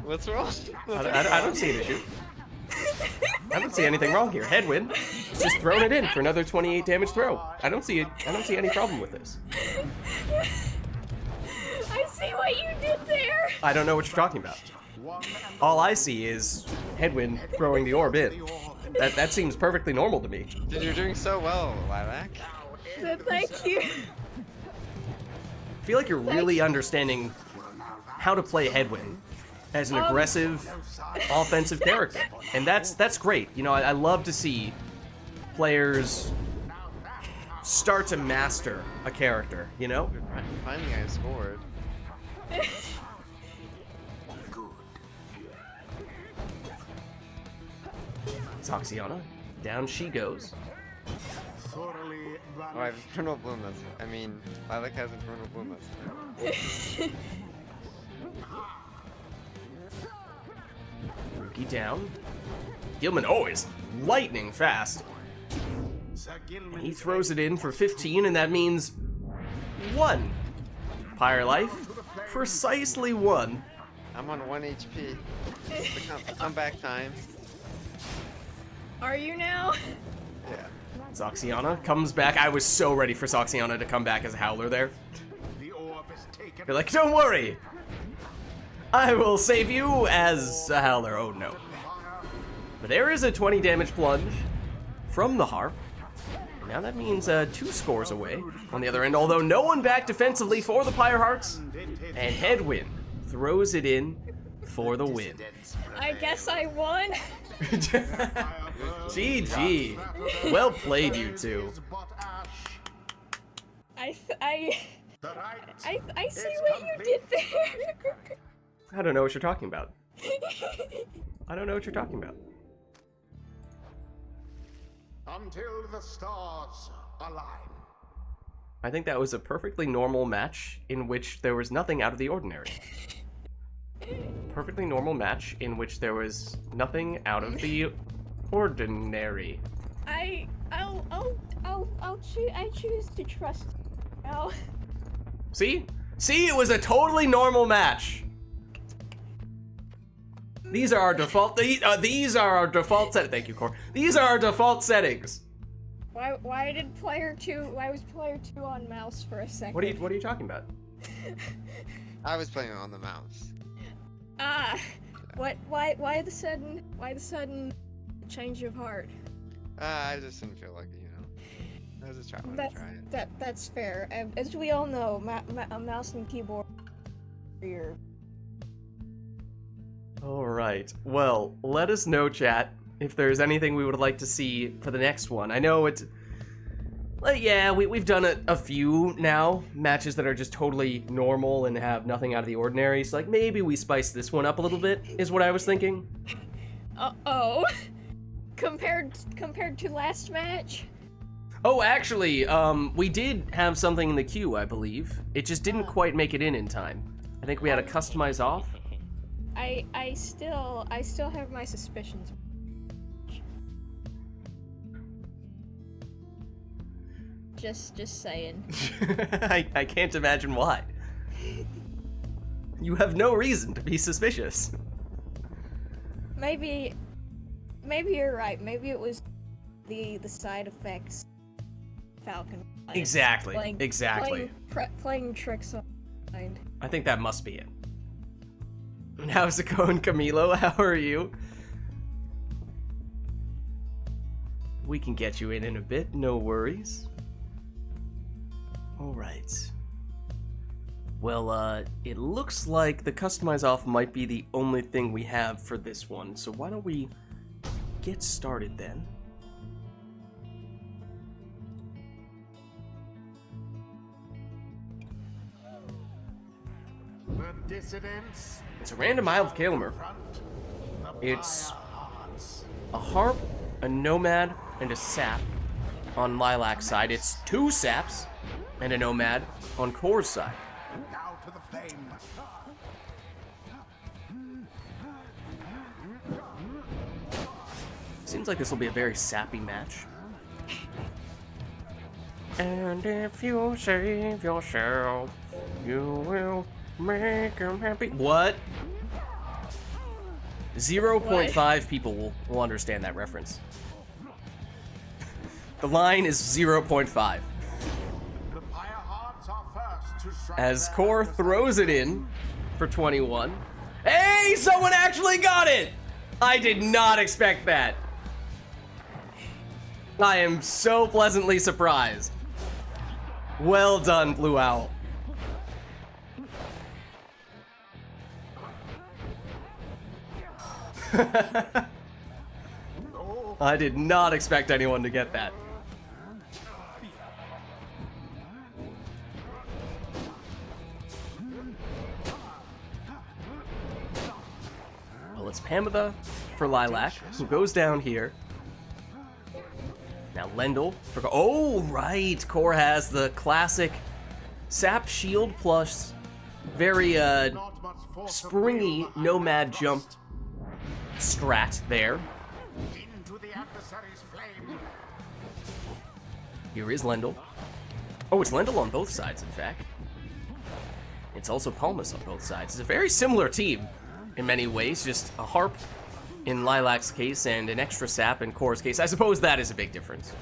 What's wrong? I don't see an issue. I don't see anything wrong here. Headwind, just throwing it in for another 28 damage throw. I don't see any problem with this. I see what you did there. I don't know what you're talking about. All I see is Headwind throwing the orb in. That seems perfectly normal to me. Dude, you're doing so well, Lilac. So thank you. I feel like you're really understanding how to play Headwind as an aggressive, offensive character, and that's great. You know, I love to see players start to master a character. You know. Finally, I scored. Soxiana, down she goes. Thoroughly Oh, I have Infernal Bloom. I mean, Lilac has Infernal Bloom. Rookie down. Gilman always lightning fast. And he throws it in for 15, and that means 1 Pyre life. Precisely 1. I'm on 1 HP. The comeback time. Are you now? Yeah. Soxiana comes back. I was so ready for Soxiana to come back as a Howler there. the orb is taken. You're like, don't worry. I will save you as a Howler. Oh no. But there is a 20 damage plunge from the Harp. Now that means 2 scores away on the other end, although no one back defensively for the Pyre Hearts. And Headwind throws it in for the win. I guess I won. GG. Well played, you two. I see what you did there. I don't know what you're talking about. I don't know what you're talking about. Until the stars align. I think that was a perfectly normal match in which there was nothing out of the ordinary. Perfectly normal match in which there was nothing out of the ordinary. I choose to trust you now. See? See, it was a totally normal match. These are our default. These are our default set. Thank you, Core. These are our default settings. Why was player 2 on mouse for a second? What are you talking about? I was playing on the mouse. Why the sudden change of heart? I just didn't feel like it, you know. I was just trying to try it. That's fair. As we all know, a mouse and keyboard are your... Alright, well, let us know, chat, if there's anything we would like to see for the next one. I know it's... Well, yeah, we've done a few now, matches that are just totally normal and have nothing out of the ordinary, so like maybe we spice this one up a little bit, is what I was thinking. Uh-oh. Compared to last match? Oh, actually, we did have something in the queue, I believe. It just didn't quite make it in time. I think we had to customize off. I still have my suspicions. Just saying. I can't imagine why. You have no reason to be suspicious. Maybe you're right. Maybe it was the side effects. Falcon. Exactly. Playing tricks on my mind. I think that must be it. And how's it going, Camilo? How are you? We can get you in a bit, no worries. Alright. Well, it looks like the customize off might be the only thing we have for this one, so why don't we get started then? The dissidents. It's a random Isle of Kalimur. It's a Harp, a Nomad, and a Sap on Lilac's side. It's 2 Saps and a Nomad on Core's side. Now to the flame. Seems like this will be a very sappy match. And if you save yourself, you will make him happy. What? 0.5 people will understand that reference. The line is 0.5. The Pyre Hearts are first to strike As their Core throws it in for 21. Hey, someone actually got it! I did not expect that. I am so pleasantly surprised. Well done, Blue Owl. I did not expect anyone to get that. Well, it's Pamitha for Lilac, who goes down here. Now Lendl for... Oh, right! Core has the classic Sap Shield plus very not much force of springy will behind Nomad their jump thrust. strat there. Into the adversary's flame. Here is Lendl. Oh, it's Lendl on both sides, in fact. It's also Palmas on both sides. It's a very similar team in many ways, just a Harp in Lilac's case and an extra Sap in Core's case. I suppose that is a big difference.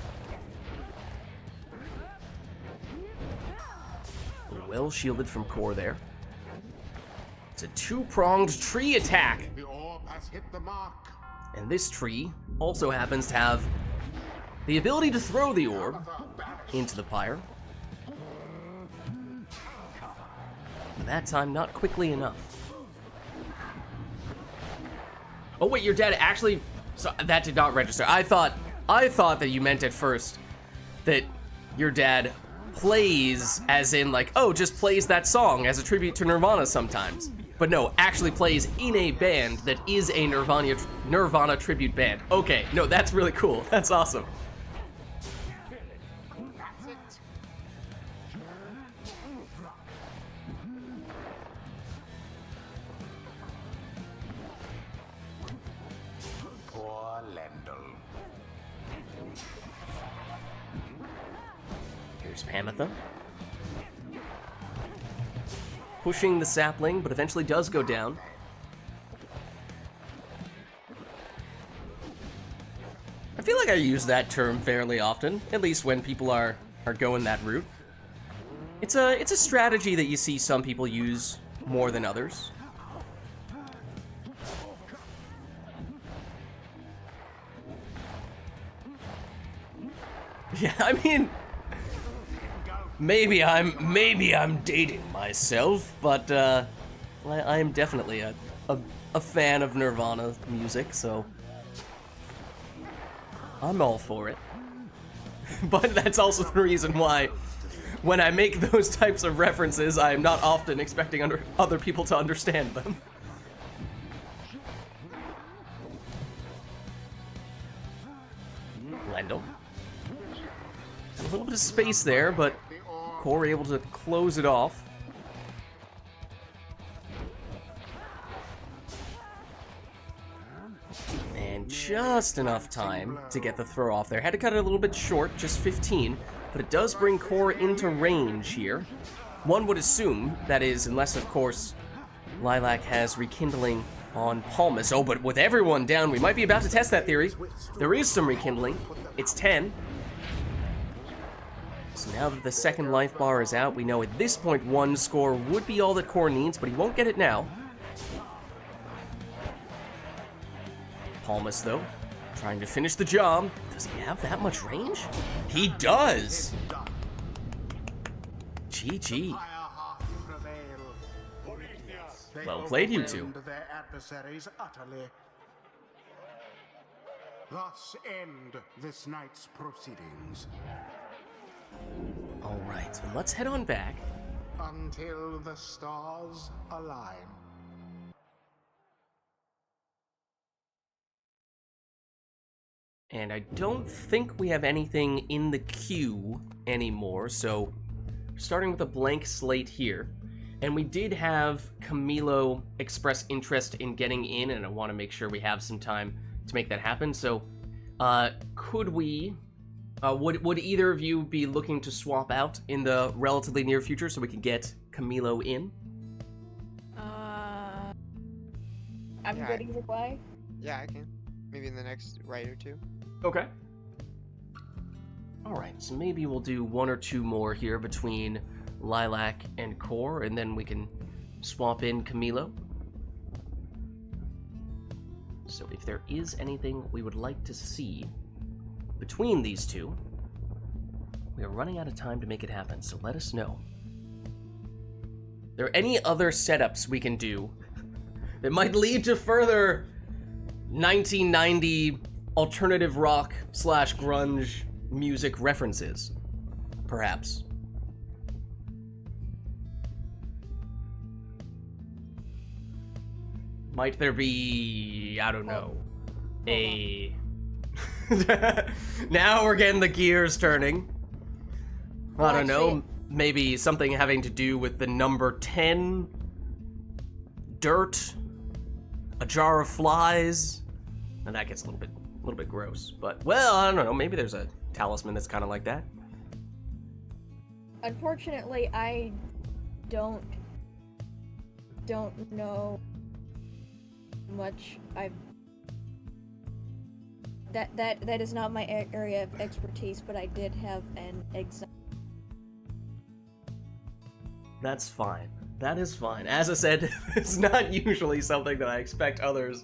Well shielded from Core there. It's a two-pronged tree attack. The orb has hit the mark. And this tree also happens to have the ability to throw the orb into the Pyre. But that time, not quickly enough. Oh wait, your dad actually... So that did not register. I thought that you meant at first that your dad plays as in like, oh, just plays that song as a tribute to Nirvana sometimes. But no, actually plays in a band that is a Nirvana tribute band. Okay, no, that's really cool. That's awesome. That's it. Poor Lendl. Here's Pamitha. Pushing the sapling, but eventually does go down. I feel like I use that term fairly often, at least when people are going that route. It's a strategy that you see some people use more than others. Yeah, I mean, maybe I'm dating myself, but I am definitely a fan of Nirvana music, so I'm all for it. But that's also the reason why when I make those types of references, I am not often expecting other people to understand them. Lendl. A little bit of space there, but Core able to close it off. And just enough time to get the throw off there. Had to cut it a little bit short, just 15, but it does bring Core into range here. One would assume, that is, unless of course Lilac has rekindling on Palmas. Oh, but with everyone down, we might be about to test that theory. There is some rekindling. It's 10. So now that the second life bar is out, we know at this point one score would be all that Core needs, but he won't get it now. Palmas, though, trying to finish the job. Does he have that much range? He does! GG. Well played, you two. Their adversaries utterly. Thus end this night's proceedings. Alright, so let's head on back. Until the stars align. And I don't think we have anything in the queue anymore, so starting with a blank slate here. And we did have Camilo express interest in getting in, and I want to make sure we have some time to make that happen. So, could we... would either of you be looking to swap out in the relatively near future so we can get Camilo in? I'm Yeah, good either way. Yeah, I can. Maybe in the next rite or two. Okay. Alright, so maybe we'll do one or two more here between Lilac and Core, and then we can swap in Camilo. So if there is anything we would like to see between these two, we are running out of time to make it happen, so let us know. There any other setups we can do that might lead to further 1990 alternative rock / grunge music references, perhaps? Might there be, I don't know, now we're getting the gears turning. I don't know, maybe something having to do with the number 10, dirt, a jar of flies, and that gets a little bit gross. But, well, I don't know, maybe there's a talisman that's kind of like that. Unfortunately, I don't know much. That is not my area of expertise, but I did have an exam. That's fine. That is fine. As I said, it's not usually something that I expect others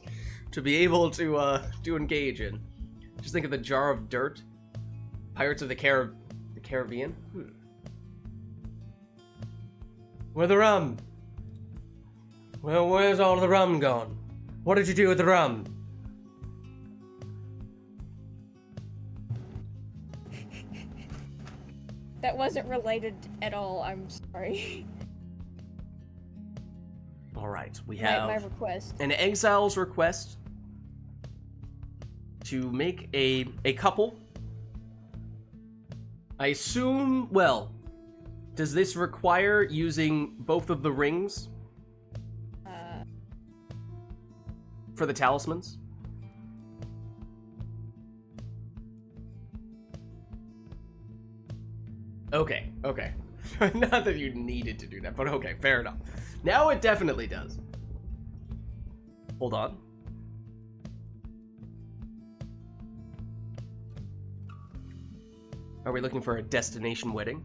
to be able to engage in. Just think of the jar of dirt. Pirates of the Caribbean? Where the rum? Well, where's all the rum gone? What did you do with the rum? That wasn't related at all, I'm sorry. Alright, we have my request. an exile's request to make a couple. I assume, well, does this require using both of the rings for the talismans? Okay. Not that you needed to do that, but okay, fair enough. Now it definitely does. Hold on. Are we looking for a destination wedding?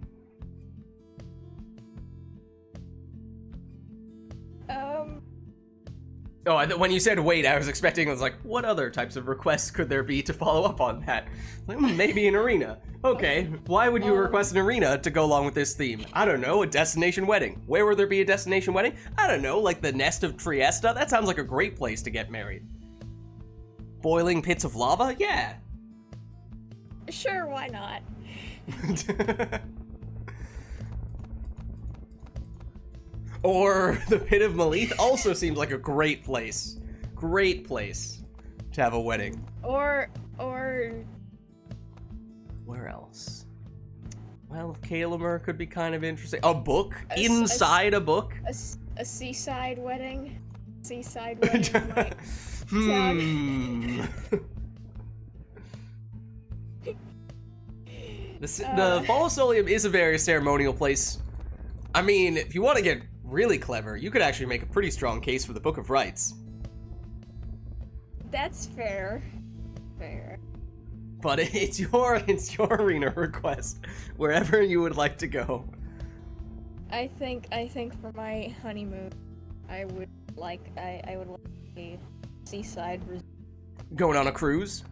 Oh, when you said wait, I was expecting, I was like, what other types of requests could there be to follow up on that? Like, maybe an arena. Okay, why would you request an arena to go along with this theme? I don't know, a destination wedding. Where would there be a destination wedding? I don't know, like the Nest of Trieste? That sounds like a great place to get married. Boiling pits of lava? Yeah. Sure, why not? Or the Pit of Malith also seems like a great place. Great place to have a wedding. Or... Where else? Well, Kalamer could be kind of interesting. A book? Inside a book? A seaside wedding? Seaside wedding might sound... The Folosolium is a very ceremonial place. I mean, if you want to get really clever, you could actually make a pretty strong case for the Book of Rites. That's fair. Fair. But it's your arena request, wherever you would like to go. I think for my honeymoon, I would like a seaside resort. Going on a cruise?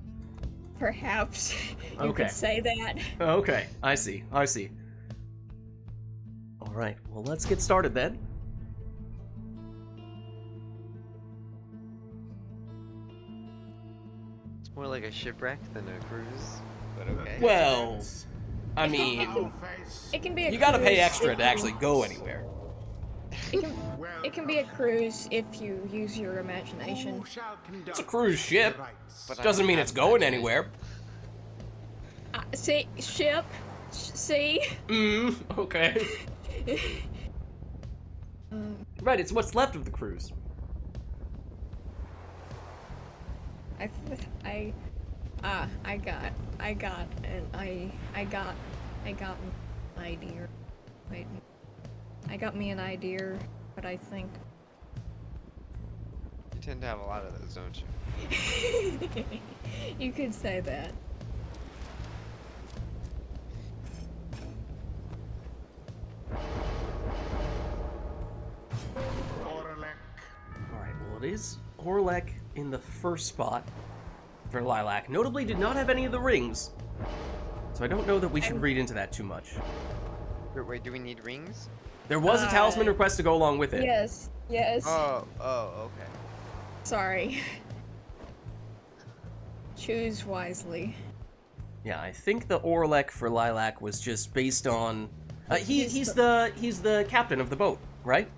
Perhaps you Okay. could say that. Okay, I see. Alright, well let's get started then. It's more like a shipwreck than a cruise, but okay. Well, I mean, It can be a you gotta pay cruise extra if to you- actually go anywhere. It can be a cruise if you use your imagination. It's a cruise ship. But Doesn't mean it's going anywhere. See, ship. See. Okay. Right, it's what's left of the cruise. I got an idea. Wait, I got me an idea, but I think tend to have a lot of those, don't you? You could say that. Alright, well it is Orlek in the first spot for Lilac. Notably did not have any of the rings. So I don't know that we should read into that too much. Wait, do we need rings? There was a talisman request to go along with it. Yes, yes. Oh, okay. Sorry. Choose wisely. Yeah, I think the Orlek for Lilac was just based on... he's the captain of the boat, right?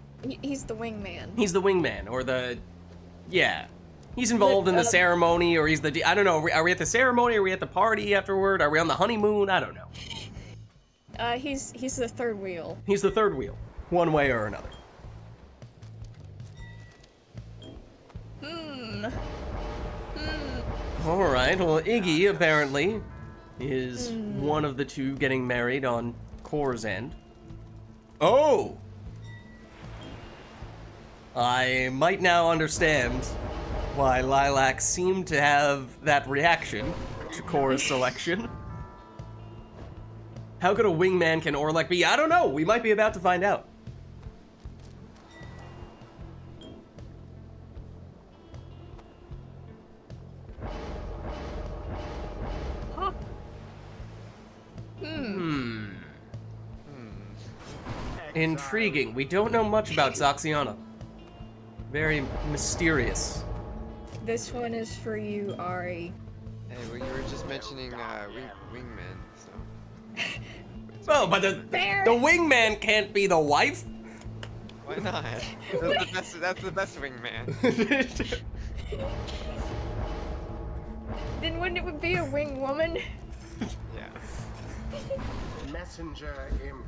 He's the wingman. He's the wingman, or the... Yeah. He's involved in the ceremony, or he's the... I don't know, are we at the ceremony, are we at the party afterward? Are we on the honeymoon? I don't know. He's the third wheel. He's the third wheel, one way or another. Alright, well, Iggy, apparently, is one of the two getting married on Core's end. Oh! I might now understand why Lilac seemed to have that reaction to Core's selection. How good a wingman can Orlek be? I don't know. We might be about to find out. Huh. Intriguing. We don't know much about Zaxiana. Very mysterious. This one is for you, Ari. Hey, well, you were just mentioning wingmen, so. Oh, but the wingman can't be the wife? Why not? That's the best wingman. Then wouldn't it be a wing woman? Yeah. Messenger imp.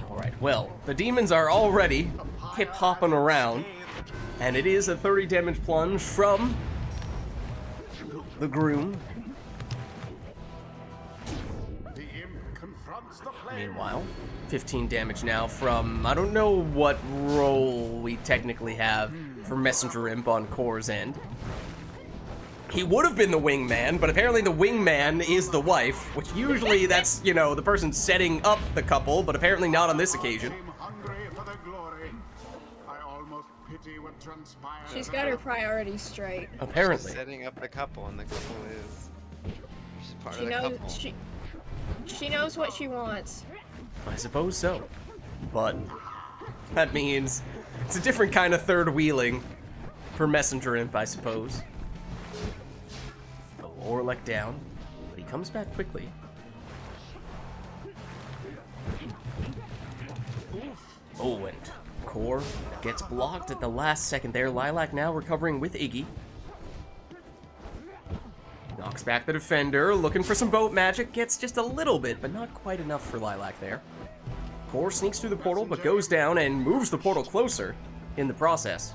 Alright, well, the demons are already hip-hopping around, and it is a 30 damage plunge from the groom. The imp confronts the flame. Meanwhile, 15 damage now from, I don't know what role we technically have for Messenger Imp on Core's end. He would have been the wingman, but apparently the wingman is the wife, which usually that's, you know, the person setting up the couple, but apparently not on this occasion. Hungry for the glory. I almost pity what transpired. She's got her priorities straight. Apparently. She's setting up the couple, and the couple is. She's part She of the knows couple. she knows what she wants. I suppose so. But that means it's a different kind of third wheeling for Messenger Imp, I suppose. Orlek down, but he comes back quickly. Oh, and Core gets blocked at the last second there. Lilac now recovering with Iggy. Knocks back the defender, looking for some boat magic. Gets just a little bit, but not quite enough for Lilac there. Core sneaks through the portal, but goes down and moves the portal closer in the process.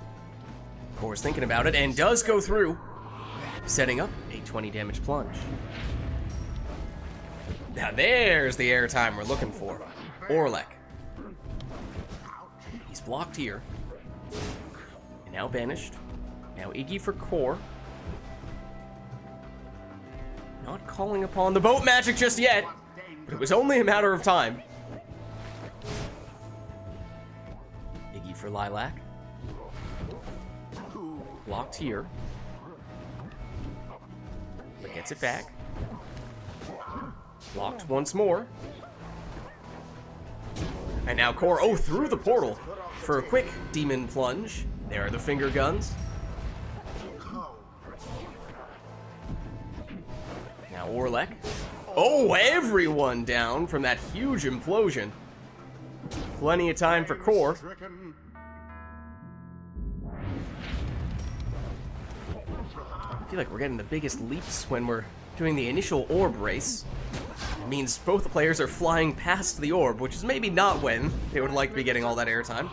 Core's thinking about it and does go through, setting up a 20 damage plunge. Now there's the airtime we're looking for. Orlek. He's blocked here. And now banished. Now Iggy for Core. Not calling upon the boat magic just yet, but it was only a matter of time. Iggy for Lilac. Blocked here. But gets it back. Blocked once more. And now Core, through the portal for a quick demon plunge. There are the finger guns. Now Orlek. Oh, everyone down from that huge implosion. Plenty of time for Core. I feel like we're getting the biggest leaps when we're doing the initial orb race. It means both players are flying past the orb, which is maybe not when they would like to be getting all that airtime.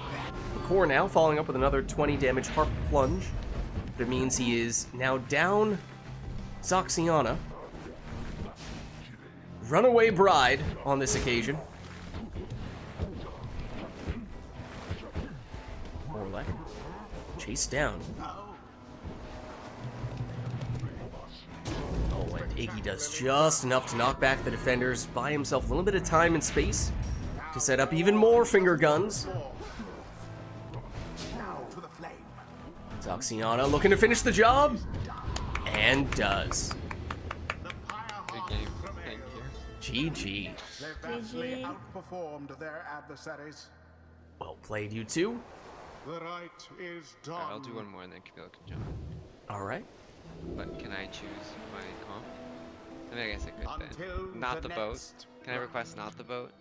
Core now following up with another 20 damage harp plunge. But it means he is now down Zaxiana. runaway bride on this occasion. Orlek chased down. Oh, and Iggy does just enough to knock back the defenders, buy himself a little bit of time and space to set up even more finger guns. Now to the flame. Toxiana looking to finish the job, and does. The Pyre Good game. Thank you. GG. They vastly GG. outperformed their adversaries. Well played, you two. The right is done. Alright, I'll do one more and then Camille can jump. Alright. But can I choose my comp? I mean, I guess I could Until then. Not the boat. next Can I request not the boat?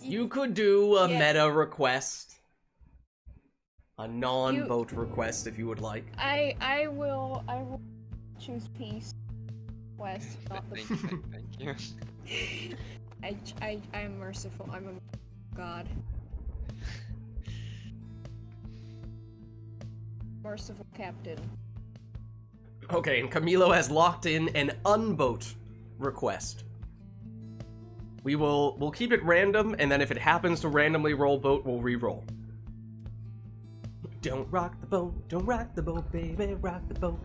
You could do a Yeah. meta request. A non-boat request if you would like. I will choose peace. West, not the. Thank you. I'm merciful. I'm a god. Merciful captain. Okay, and Camilo has locked in an unboat request. We'll keep it random, and then if it happens to randomly roll boat, we'll re-roll. Don't rock the boat, baby, rock the boat.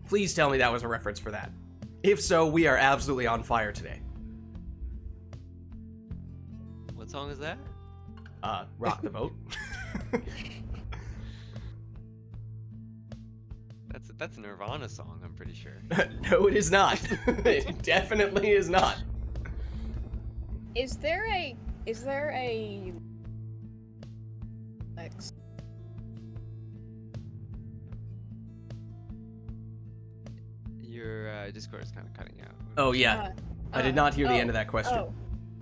Please tell me that was a reference for that. If so, we are absolutely on fire today. What song is that? Rock the boat. That's a Nirvana song, I'm pretty sure. No, it is not. It definitely is not. Is there a X? Your Discord is kind of cutting out. Oh, yeah. I did not hear the end of that question. Oh,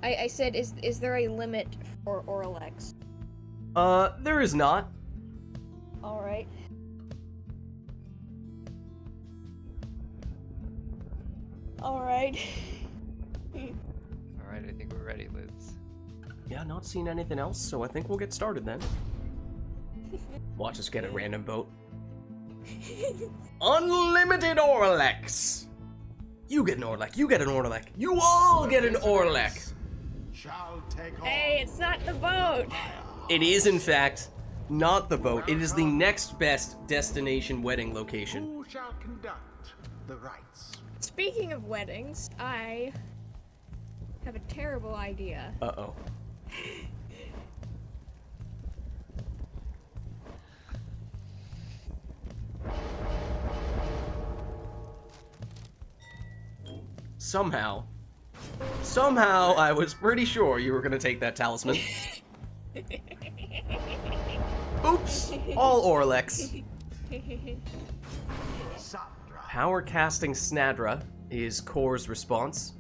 I said, is there a limit for oral X? There is not. All right. All right. Alright, I think we're ready, Liz. Yeah, not seeing anything else, so I think we'll get started then. Watch us get a random boat. Unlimited Orlex! You get an Orlek, you get an Orlek, you all get an Orlek! Shall take Hey, it's not the boat. It is, in fact, not the boat. It is the next best destination wedding location. Who shall conduct the rites? Speaking of weddings, I have a terrible idea. Uh-oh. Somehow, I was pretty sure you were gonna take that talisman. Oops! All Orlex. Sandra. Power casting Snadra is Core's response.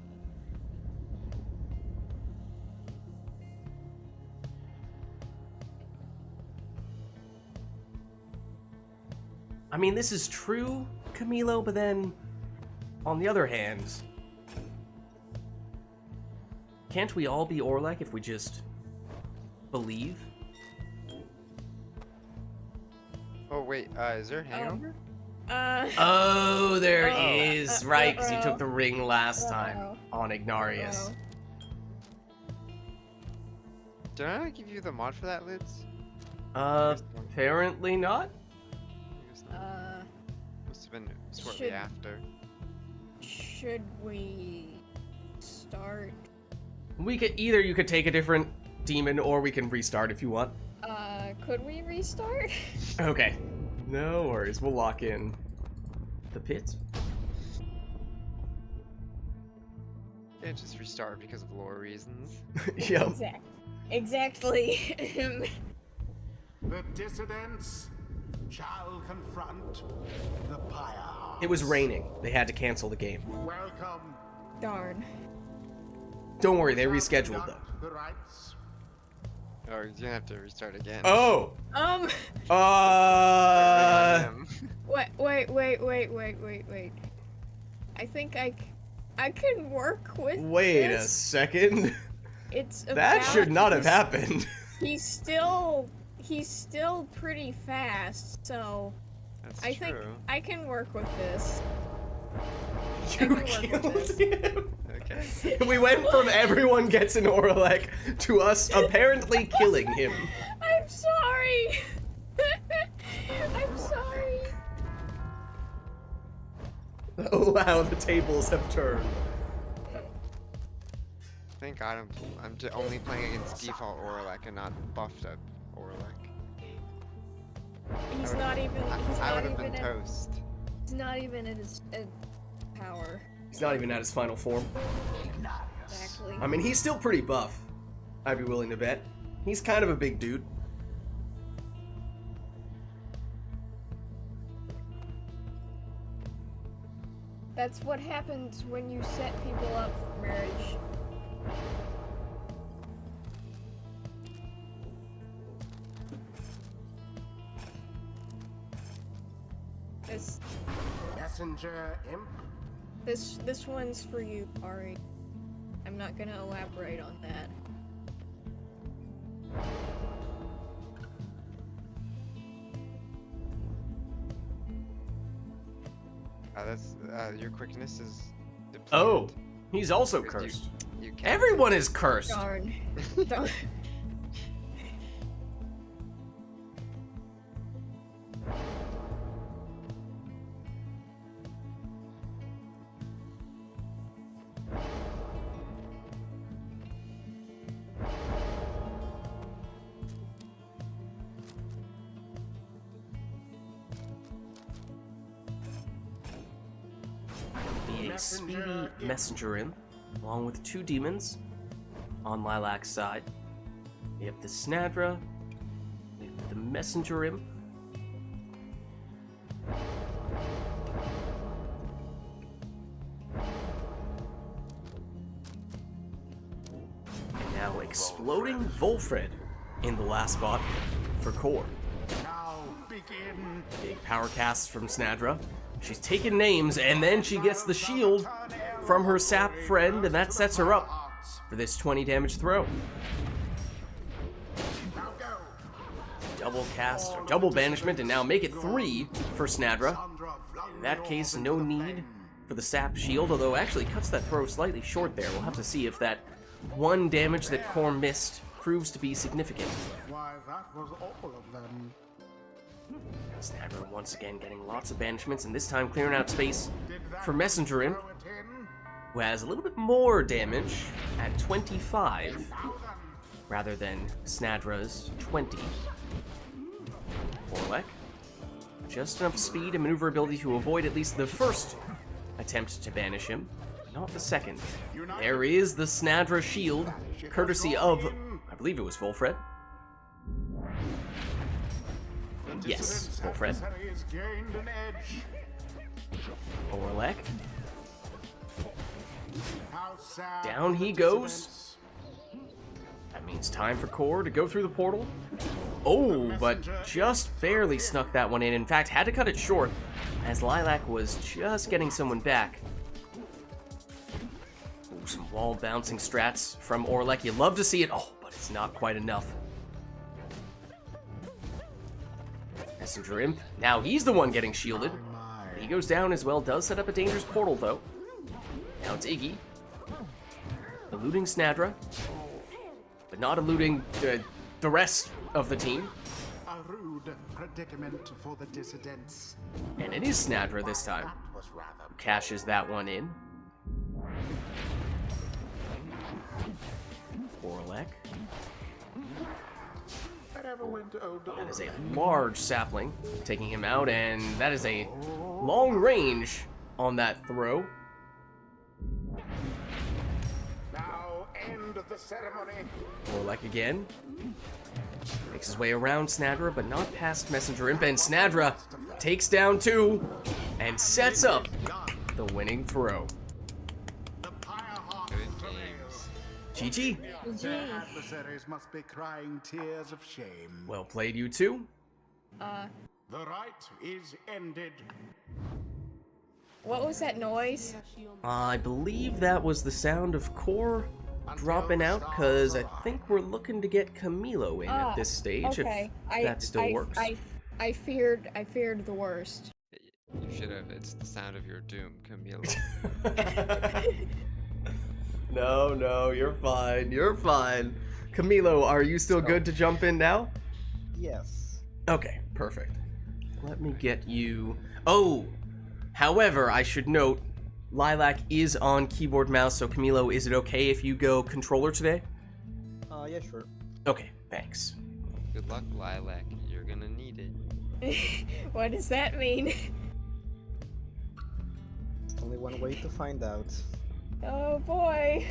I mean, this is true, Camilo, but then, on the other hand, can't we all be Orlek if we just believe? Oh wait, is there a hangover? Oh, there Oh. is, right, because you uh-oh. took the ring last time Uh-oh. on Ignarius. Did I not give you the mod for that, Lids? Apparently not. Must have been shortly should- after. Should we start? We could you could take a different demon, or we can restart if you want. Could we restart? Okay, no worries. We'll lock in the pit. Yeah, just restart because of lore reasons. Yep. Exactly. The dissidents shall confront the Pyre. It was raining. They had to cancel the game. Welcome. Darn. Don't worry, they Shall rescheduled though. conduct the rites. Or you're gonna have to restart again. Oh. Um. Wait. I think I can work with. Wait a this. second. It's That about- should not have happened. He's still pretty fast, so That's I true. think I can work with this. I You can work killed with him. Okay. We went from everyone gets an Orlek to us apparently killing him. I'm sorry. I'm sorry. Oh wow, the tables have turned. Thank God I'm only playing against default Orlek and not buffed up Orlek. He's not even. He's I not would have even. been toast. He's not even at his power. He's not even at his final form. Exactly. I mean, he's still pretty buff. I'd be willing to bet. He's kind of a big dude. That's what happens when you set people up for marriage. This Messenger imp. this one's for you, Ari. I'm not gonna elaborate on that. That's your quickness is depleted. Oh, he's also Because cursed. You can't. Everyone is cursed. Darn. Darn. Be a speedy messenger imp, along with 2 demons on Lilac's side. We have the Snadra, we have the messenger imp. And now exploding Volfred in the last spot for core. Now begin. Big power cast from Snadra. She's taking names, and then she gets the shield from her sap friend, and that sets her up for this 20 damage throw. Now go. Double cast, or double banishment, and now make it 3 for Snadra. In that case, no need for the sap shield, although actually cuts that throw slightly short there. We'll have to see if that 1 damage that Core missed proves to be significant. Why, that was all of them. Snadra once again getting lots of banishments, and this time clearing out space for Messenger Imp, Throw it in. who has a little bit more damage at 25, Now then. rather than Snadra's 20. Orlek, just enough speed and maneuverability to avoid at least the first attempt to banish him, not the second. There is the Snadra shield, courtesy of, I believe it was Volfred. Yes, Volfred. Adversary has gained an edge. Orlek. How sad Down for the he goes. dissidents. That means time for Core to go through the portal. Oh, but just barely snuck that one in. In fact, had to cut it short as Lilac was just getting someone back. Ooh, some wall bouncing strats from Orlek. You love to see it. Oh, but it's not quite enough. Messenger Imp. Now he's the one getting shielded. He goes down as well. Does set up a dangerous portal, though. Now it's Iggy. Eluding Snadra. But not eluding the rest of the team. A rude predicament for the dissidents. And it is Snadra this time. That was rather Cashes that one in. Orlek. Whatever went to old That is a large sapling, taking him out, and that is a long range on that throw. Now end the ceremony. Orlek again. Makes his way around Snadra, but not past Messenger Imp, and Snadra takes down 2 and sets up the winning throw. The Pyre heart Good prevails. GG. Their adversaries must be crying tears of shame. Well played, you two. The rite is ended. What was that noise? I believe that was the sound of Core dropping out, because I think we're looking to get Camilo in at this stage, Okay. if that still works. I feared the worst. You should have. It's the sound of your doom, Camilo. No, you're fine. You're fine. Camilo, are you still good to jump in now? Yes. Okay, perfect. Let me get you... Oh! However, I should note, Lilac is on keyboard mouse, so Camilo, is it okay if you go controller today? Yeah, sure. Okay, thanks. Good luck, Lilac. You're gonna need it. What does that mean? Only one way to find out. Oh boy.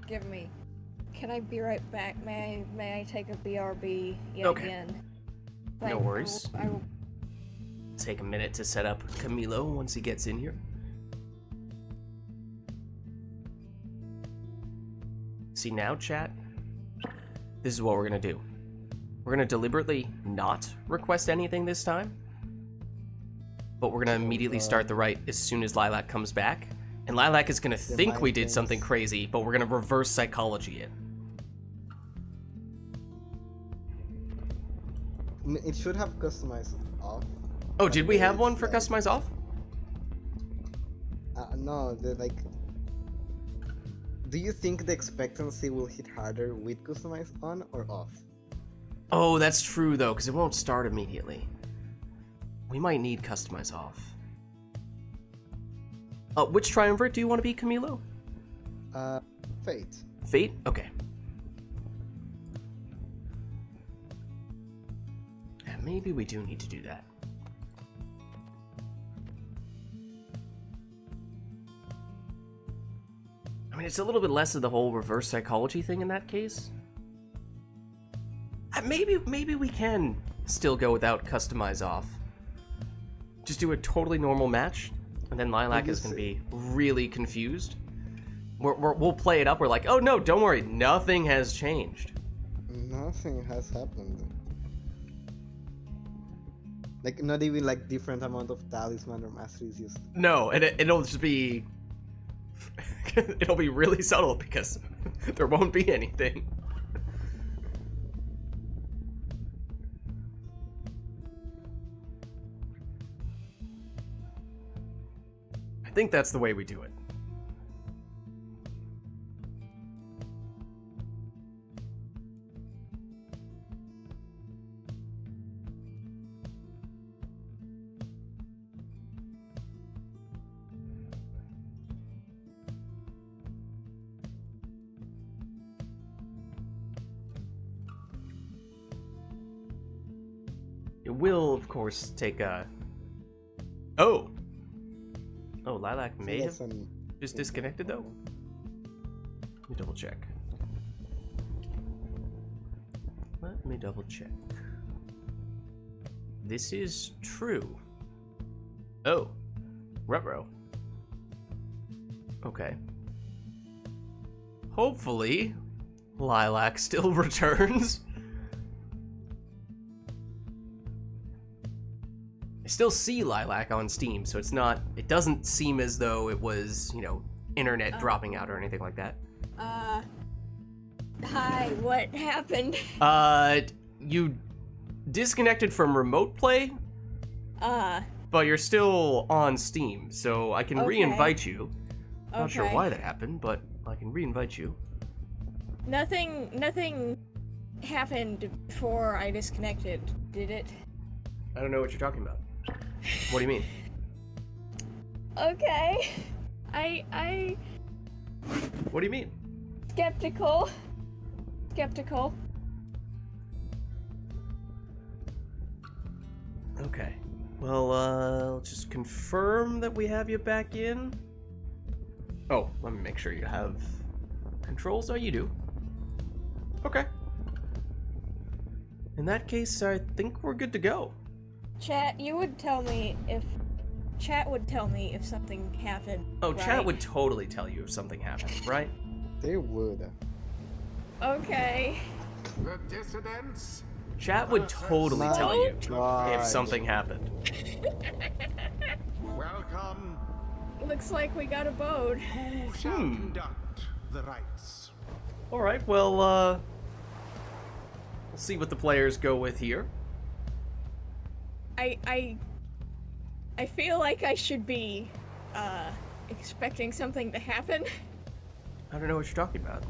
Give me. Can I be right back? May I take a BRB yet again? No worries. I will. Take a minute to set up Camilo once he gets in here. See now, chat? This is what we're gonna do. We're gonna deliberately not request anything this time, but we're gonna immediately start the right as soon as Lilac comes back. And Lilac is gonna think we did something crazy, but we're gonna reverse psychology it. It should have customized off. Oh, did we have one for customize off? No, like... Do you think the expectancy will hit harder with customize on or off? Oh, that's true though, because it won't start immediately. We might need customize off. Which triumvirate do you want to be, Camilo? Fate. Fate? Okay. Yeah, maybe we do need to do that. I mean, it's a little bit less of the whole reverse psychology thing in that case. Maybe we can still go without customize off. Just do a totally normal match, and then Lilac is going to be really confused. We'll play it up. We're like, oh no, don't worry, nothing has changed. Nothing has happened. Like, not even like different amount of talisman or masteries used. No, and it'll just be... it'll be really subtle because there won't be anything. I think that's the way we do it. It will, of course, take a... Oh, Lilac may have just disconnected, though? Let me double check. This is true. Oh, ruh-roh. Okay. Hopefully, Lilac still returns. I still see Lilac on Steam, so it's not... It doesn't seem as though it was, you know, internet dropping out or anything like that. Hi, what happened? You disconnected from remote play, but you're still on Steam, so I can re-invite you. Not sure why that happened, but I can re-invite you. Nothing happened before I disconnected, did it? I don't know what you're talking about. What do you mean? Okay. I What do you mean? Skeptical. Okay. Well, let's just confirm that we have you back in. Oh, let me make sure you have controls. Oh, you do. Okay. In that case, I think we're good to go. Chat would tell me if something happened. Oh, right? chat would totally tell you if something happened, right? They would. Okay. The dissidents. Chat would totally tell you if something happened. Welcome. Looks like we got a boat. Who shall conduct the rites? All right, well, see what the players go with here. I feel like I should be expecting something to happen. I don't know what you're talking about.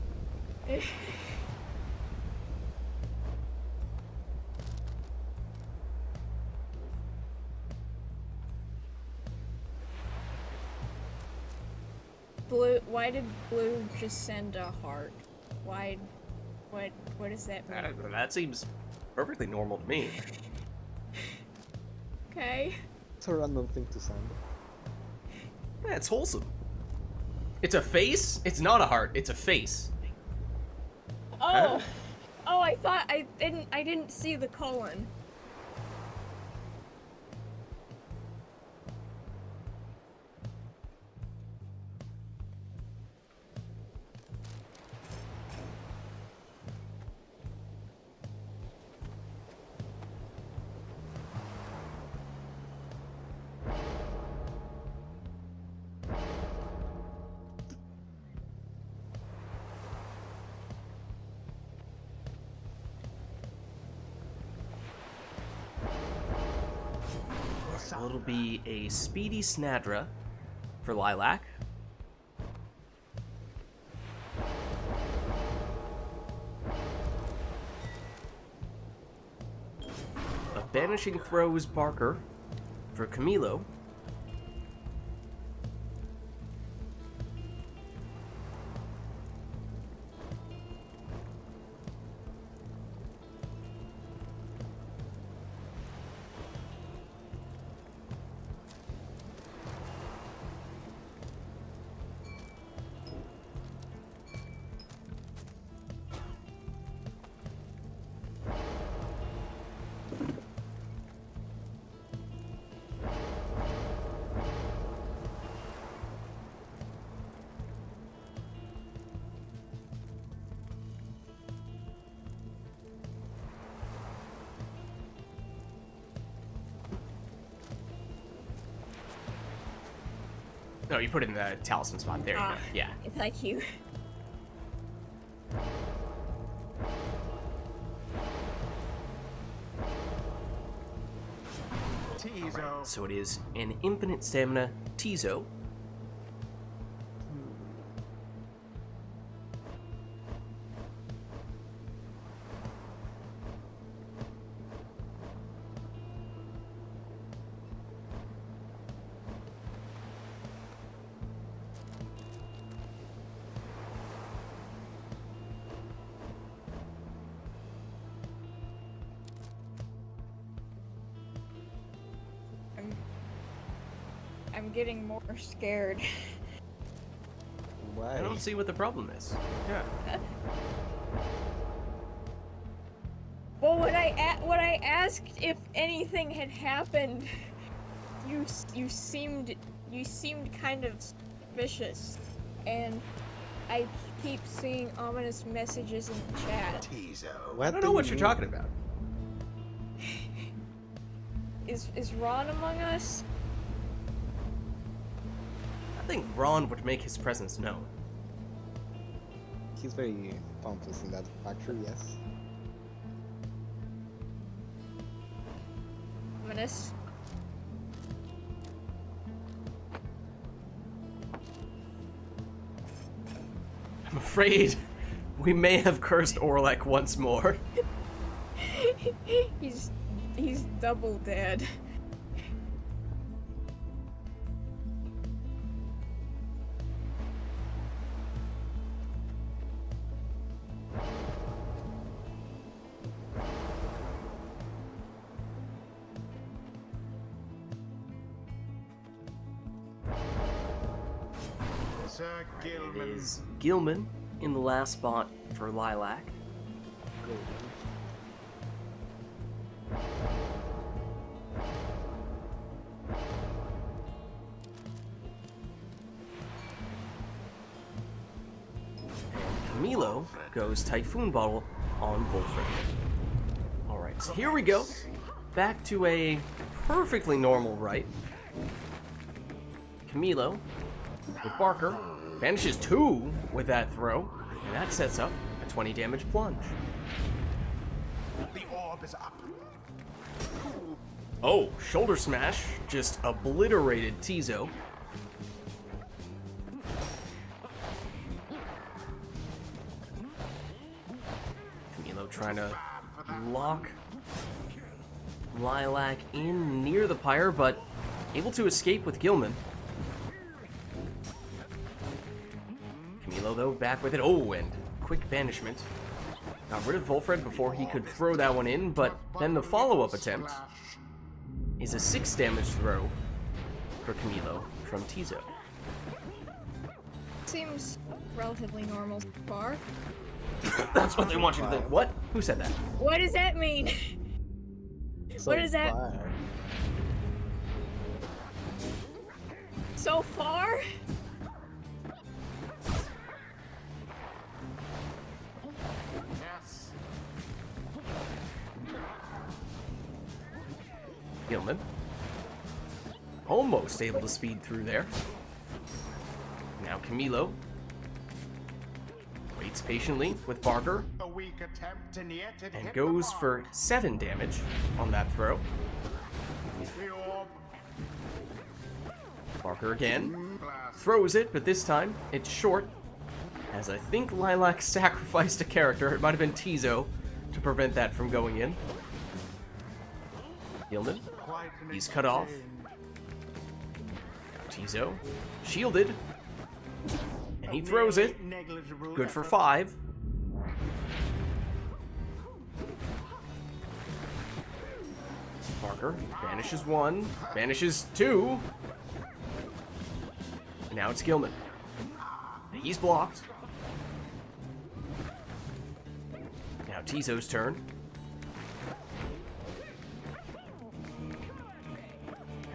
Blue, why did Blue just send a heart? Why, what does that mean? That seems perfectly normal to me. Okay. It's a random thing to send. Yeah, it's wholesome. It's a face? It's not a heart, it's a face. Oh! Oh, I thought I didn't see the colon. So it'll be a speedy Snadra for Lilac. A Banishing Throws Barker for Camilo. No, you put it in the talisman spot. There you go. Yeah. Thank you. Tizo. So it is an infinite stamina Tizo. I'm getting more scared. Why? I don't see what the problem is. Yeah. Well, when I asked if anything had happened, you seemed kind of suspicious, and I keep seeing ominous messages in the chat. Tizo. I don't know what you're talking about. Is Ron among us? I think Ron would make his presence known. He's very pompous in that factor, yes. Ominous. I'm afraid we may have cursed Orlek once more. He's double dead. Sir It Gilman. is Gilman in the last spot for Lilac. Camilo goes Typhoon Bottle on Wolfram. Alright, so here we go. Back to a perfectly normal right. Camilo with Barker banishes 2 with that throw, and that sets up a 20 damage plunge. The orb is up. Oh, shoulder smash just obliterated Tizo. Camilo trying to lock Lilac in near the Pyre, but able to escape with Gilman. Camilo, though, back with it. Oh, and quick banishment. Got rid of Volfred before he could throw that one in, but then the follow-up attempt is a 6 damage throw for Camilo from Tizo. Seems relatively normal so far. That's what they want you to think. What? Who said that? What does that mean? So What is that? far. So far? Yes. Gilman. Almost able to speed through there. Now Camilo waits patiently with Barker A weak attempt and yet it and hit goes the for 7 damage on that throw. mark. The orb Barker again blast. throws it, but this time it's short. As I think Lilac sacrificed a character, it might have been Tizo, to prevent that from going in. Gilman, Quite an he's cut off. exchange. Tizo, shielded, and he throws it. Negligible Good for effort. 5. Barker banishes 1, banishes 2. And now it's Gilman. He's blocked. Now Tizo's turn.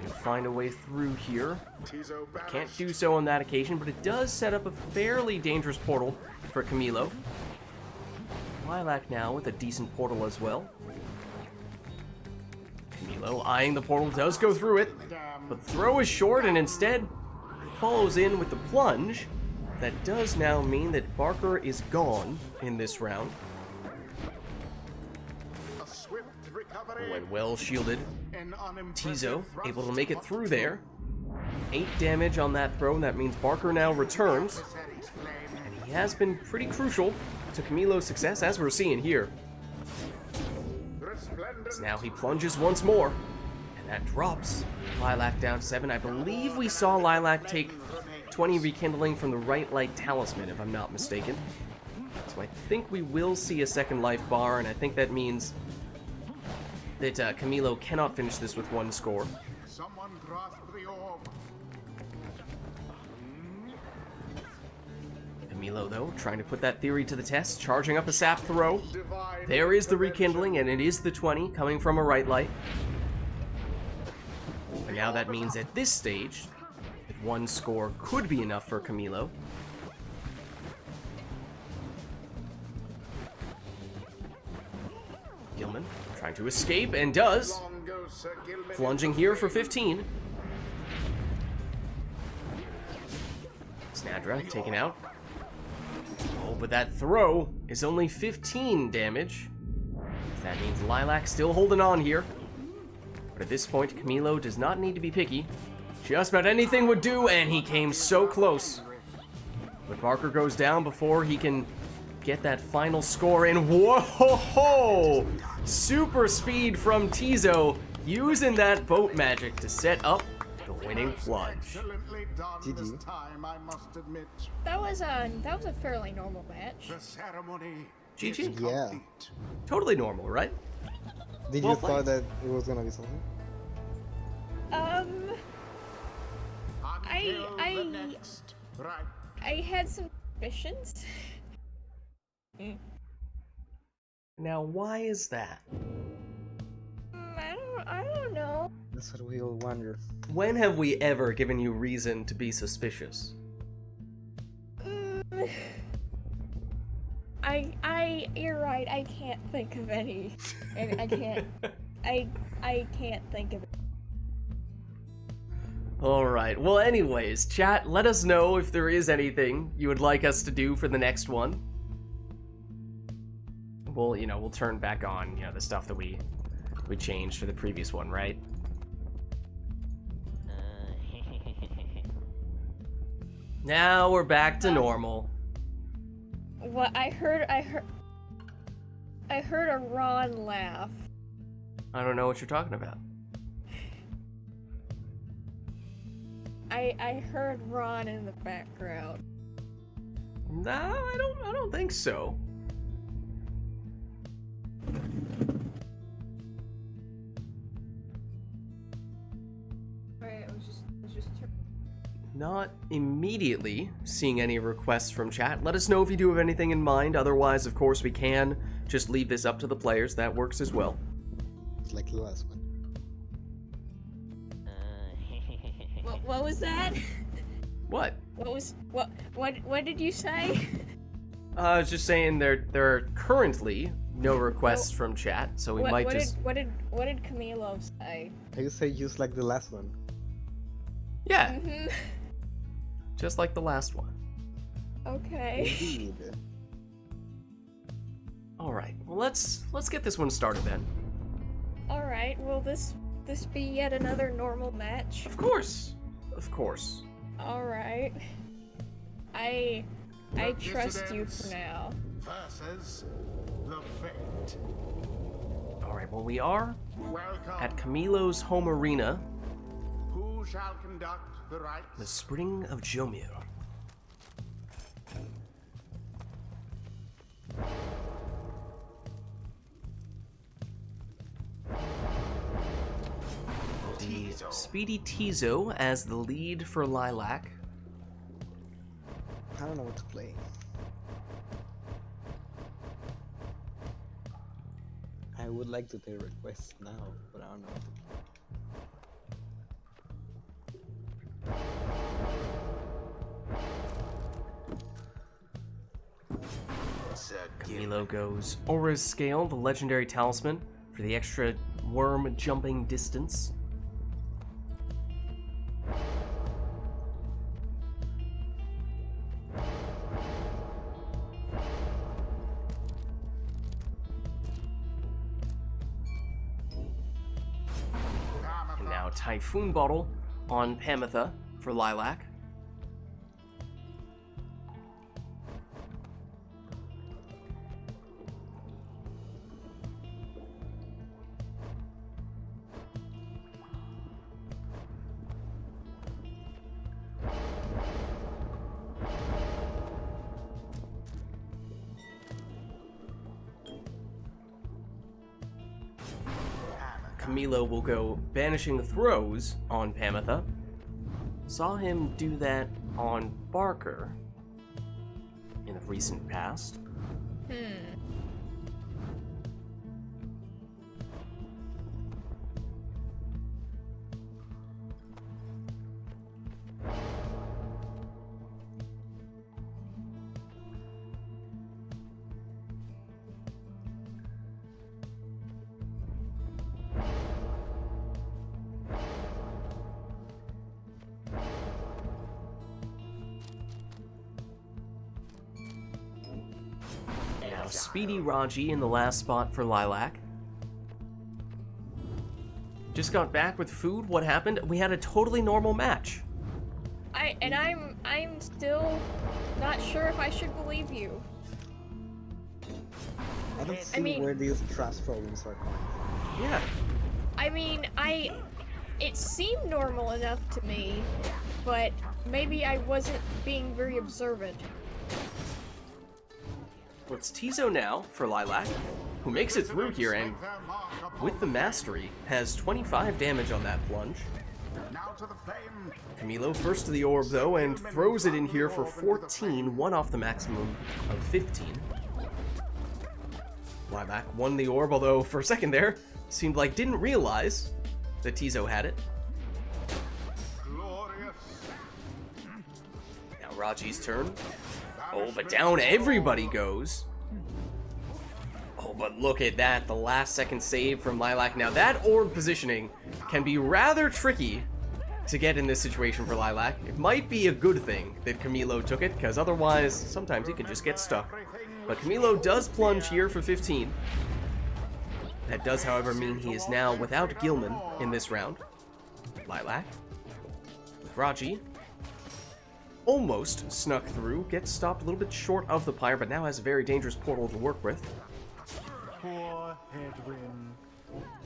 Gonna find a way through here. Tizo Can't banished. do so on that occasion, but it does set up a fairly dangerous portal for Camilo. Lilac now with a decent portal as well. Camilo eyeing the portal, does go through it, Damn. but the throw is short and instead follows in with the plunge. That does now mean that Barker is gone in this round. A swift recovery. When well shielded, An unimpressive Tizo thrust able to make it through once there. 8 damage on that throw, and that means Barker now returns. more. Viserys flame. And he has been pretty crucial to Camilo's success, as we're seeing here. Resplendent. So now he plunges once more, and that drops Lilac down to 7. I believe we saw Lilac take 20 rekindling from the right light talisman, if I'm not mistaken. So I think we will see a second life bar, and I think that means that Camilo cannot finish this with 1 score. Someone grasp the orb. Camilo, though, trying to put that theory to the test, charging up a sap throw. Divine There is the intervention. rekindling, and it is the 20 coming from a right light. And now that means at this stage, that 1 score could be enough for Camilo. Gilman trying to escape, and does. Long goes Sir Gilman Plunging into here the for flame. 15. Snadra taken out. Oh, but that throw is only 15 damage. That means Lilac still holding on here. But at this point, Camilo does not need to be picky. Just about anything would do, and he came so close. But Barker goes down before he can get that final score in. Whoa! Super speed from Tizo, using that boat magic to set up the winning plunge. Excellently done GG. this time, I must admit. That was a fairly normal match. The ceremony GG. is Yeah. complete. Totally normal, right? Did Well you thought that it was gonna be something? Until I- the next right. I had some suspicions. Now, why is that? I don't know. That's what we all wonder. When have we ever given you reason to be suspicious? Mm, you're right. I can't think of any. I can't. I can't think of it. Alright, well anyways, chat, let us know if there is anything you would like us to do for the next one. we'll turn back on, the stuff that we changed for the previous one, right? Now we're back to normal. What I heard a Ron laugh. I don't know what you're talking about. I heard Ron in the background. No, I don't think so. Alright, I was just Not immediately seeing any requests from chat. Let us know if you do have anything in mind. Otherwise, of course, we can just leave this up to the players. That works as well. It's like the last one. What was that? What? What did you say? I was just saying there are currently no requests from chat, so we might just... What did Camilo say? I say just like the last one. Yeah, Mm-hmm. just like the last one. Okay. Indeed. All right, well let's get this one started then. Alright, will this be yet another normal match? Of course. Alright. I trust you for now. Versus the fate. All right, well we are Welcome. at Camilo's home arena, Who shall conduct the rites? the Spring of Jomir. The Speedy Tizo as the lead for Lilac. I don't know what to play. I would like to take requests now, but I don't know what to Camilo goes Aura's Scale, the legendary talisman, for the extra worm jumping distance. And now Typhoon Bottle on Pamitha for Lilac. Camilo will go Banishing Throws on Pamitha. Saw him do that on Barker in the recent past. Now Speedy Raji in the last spot for Lilac. Just got back with food. What happened? We had a totally normal match. I'm still not sure if I should believe you. I don't see mean- where these trust problems are coming from. Yeah. I mean, it seemed normal enough to me, but maybe I wasn't being very observant. Well, it's Tizo now for Lilac, who makes it through here and, with the mastery, has 25 damage on that plunge. Now to the flame. Camilo first to the orb though, and throws it in here for 14, one off the maximum of 15. Lilac won the orb, although for a second there, seemed like didn't realize that Tizo had it. Glorious. Now Raji's turn. Oh, but down everybody goes. Oh, but look at that, the last second save from Lilac. Now that orb positioning can be rather tricky to get in this situation for Lilac. It might be a good thing that Camilo took it, because otherwise, sometimes he can just get stuck. Everything But Camilo does plunge here for 15. That does, however, mean he is now without Gilman in this round. Lilac. With Raji. Almost snuck through. Gets stopped a little bit short of the Pyre, but now has a very dangerous portal to work with. Poor headwind.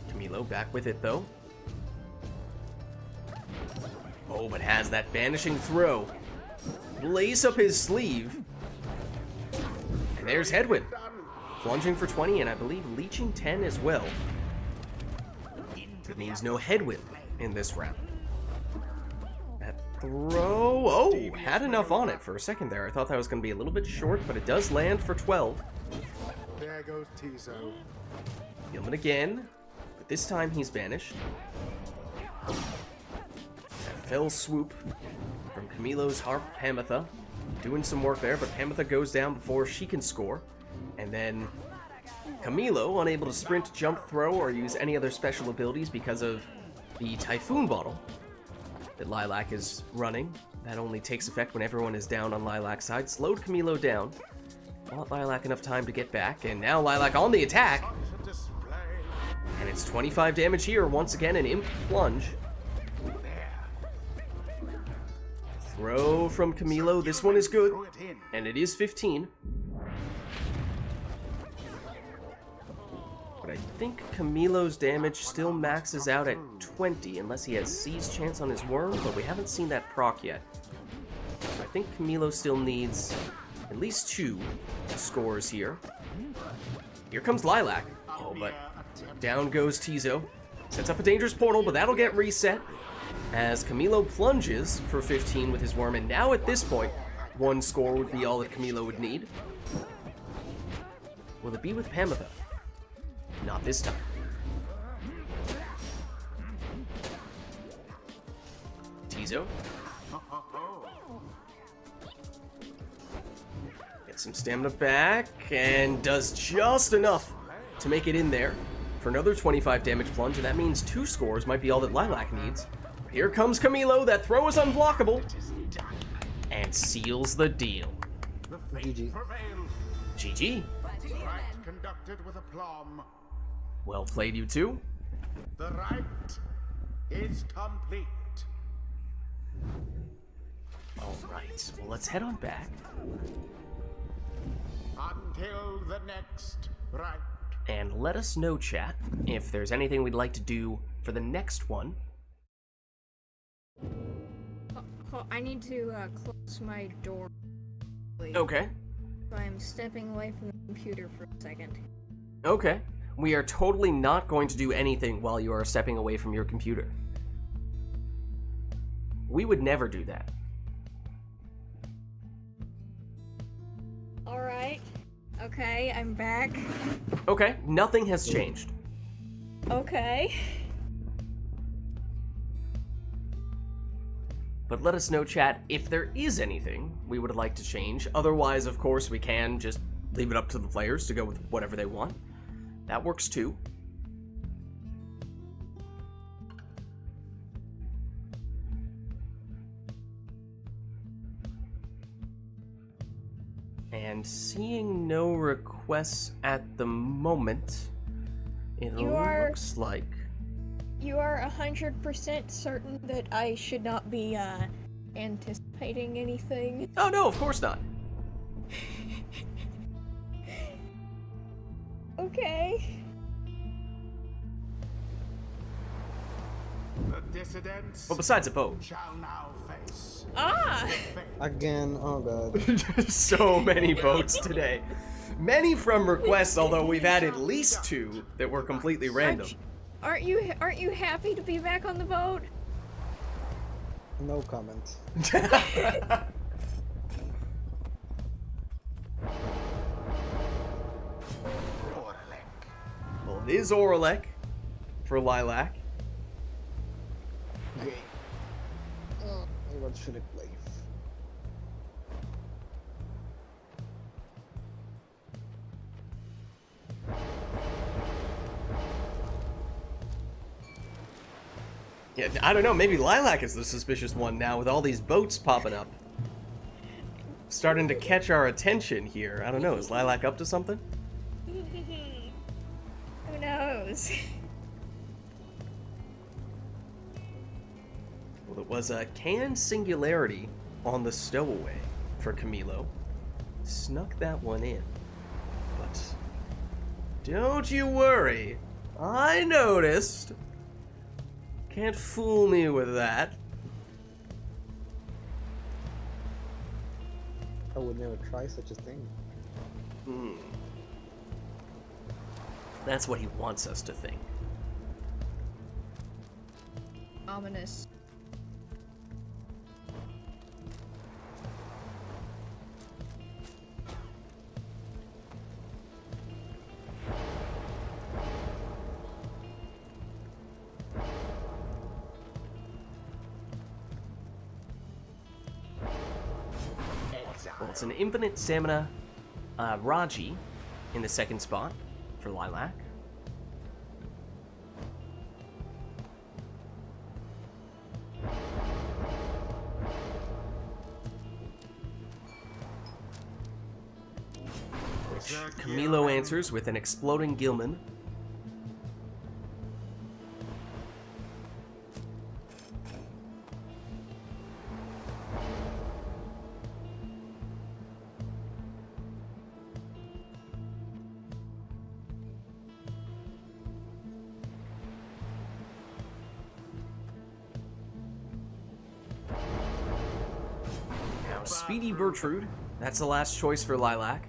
Camilo back with it, though. Oh, but has that banishing throw. Lace up his sleeve. And there's Headwind. Plunging for 20, and I believe leeching 10 as well. It means no Headwind in this round. That throw... Oh, had enough on it for a second there. I thought that was going to be a little bit short, but it does land for 12. There goes Tizo. Gilman again, but this time he's banished. That fell swoop from Camilo's Harp Hamatha. Doing some work there, but Hamatha goes down before she can score. And then Camilo, unable to sprint, jump, throw, or use any other special abilities because of the Typhoon Bottle that Lilac is running. That only takes effect when everyone is down on Lilac's side. Slowed Camilo down. Bought Lilac enough time to get back, and now Lilac on the attack. And it's 25 damage here, once again an Imp Plunge. Throw from Camilo, this one is good, and it is 15. But I think Camilo's damage still maxes out at 20, unless he has Seize Chance on his Worm, but we haven't seen that proc yet. So I think Camilo still needs at least 2 scores here. Here comes Lilac. Oh, but down goes Tizo. Sets up a dangerous portal, but that'll get reset as Camilo plunges for 15 with his Worm, and now at this point, 1 score would be all that Camilo would need. Will it be with Hamatha? Not this time. Tizo. Gets some stamina back, and does just enough to make it in there for another 25 damage plunge, and that means 2 scores might be all that Lilac needs. Here comes Camilo, that throw is unblockable, and seals the deal. GG. GG. Right conducted with aplomb. Well played, you two. The rite is complete. Alright, well let's head on back. Until the next rite. And let us know, chat, if there's anything we'd like to do for the next one. I need to close my door. Please. Okay. I'm stepping away from the computer for a second. Okay. We are totally not going to do anything while you are stepping away from your computer. We would never do that. Alright. Okay, I'm back. Okay, nothing has changed. Okay. But let us know, chat, if there is anything we would like to change. Otherwise, of course, we can just leave it up to the players to go with whatever they want. That works too. And seeing no requests at the moment, it looks like... You are 100% certain that I should not be, anticipating anything? Oh no, of course not. Okay. The dissidents Well, besides a boat. shall now face. Ah! Again, oh god. So many boats today. Many from requests, although we've had at least 2 that were completely random. Aren't you happy to be back on the boat? No comment. Well, it is Oralek for Lilac. Okay. What should I play? Yeah, I don't know, maybe Lilac is the suspicious one now with all these boats popping up. starting to catch our attention here. I don't know, is Lilac up to something? Who knows? Well, it was a canned singularity on the stowaway for Camilo. Snuck that one in. But don't you worry, I noticed. Can't fool me with that. I would never try such a thing. That's what he wants us to think. Ominous. Well, it's an infinite stamina Raji in the second spot for Lilac. Which Camilo answers with an exploding Gilman. Now, Speedy Bertrude, that's the last choice for Lilac.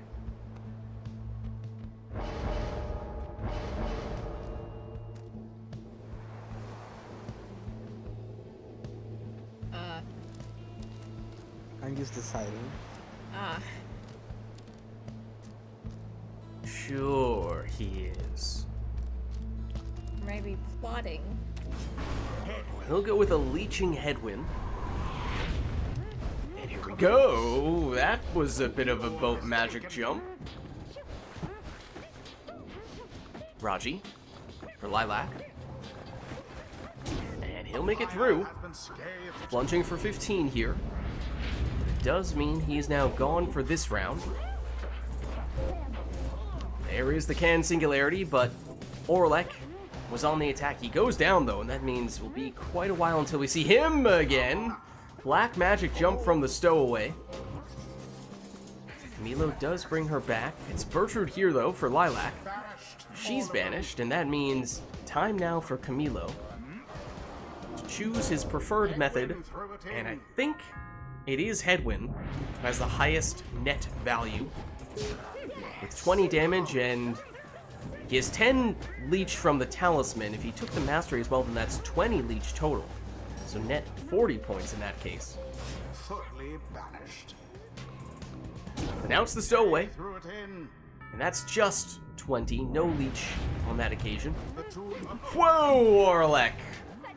I'm just deciding. Sure, he is. Maybe plotting. He'll go with a leeching headwind. And here we go. That was a bit of a boat magic jump. Raji for Lilac. And he'll make it through. Plunging for 15 here. It does mean he's now gone for this round. There is the can singularity, but Orlek was on the attack. He goes down though, and that means it will be quite a while until we see him again. Black magic jump from the stowaway. Camilo does bring her back. It's Bertrude here though for Lilac. She's banished, and that means time now for Camilo to choose his preferred method, and I think it is Headwind, who has the highest net value with 20 damage, and he has 10 leech from the talisman. If he took the mastery as well, then that's 20 leech total. So net 40 points in that case. Fully banished. But now it's the stowaway, Threw it in. and that's just 20, no leech on that occasion. The tomb of Whoa, Orlek!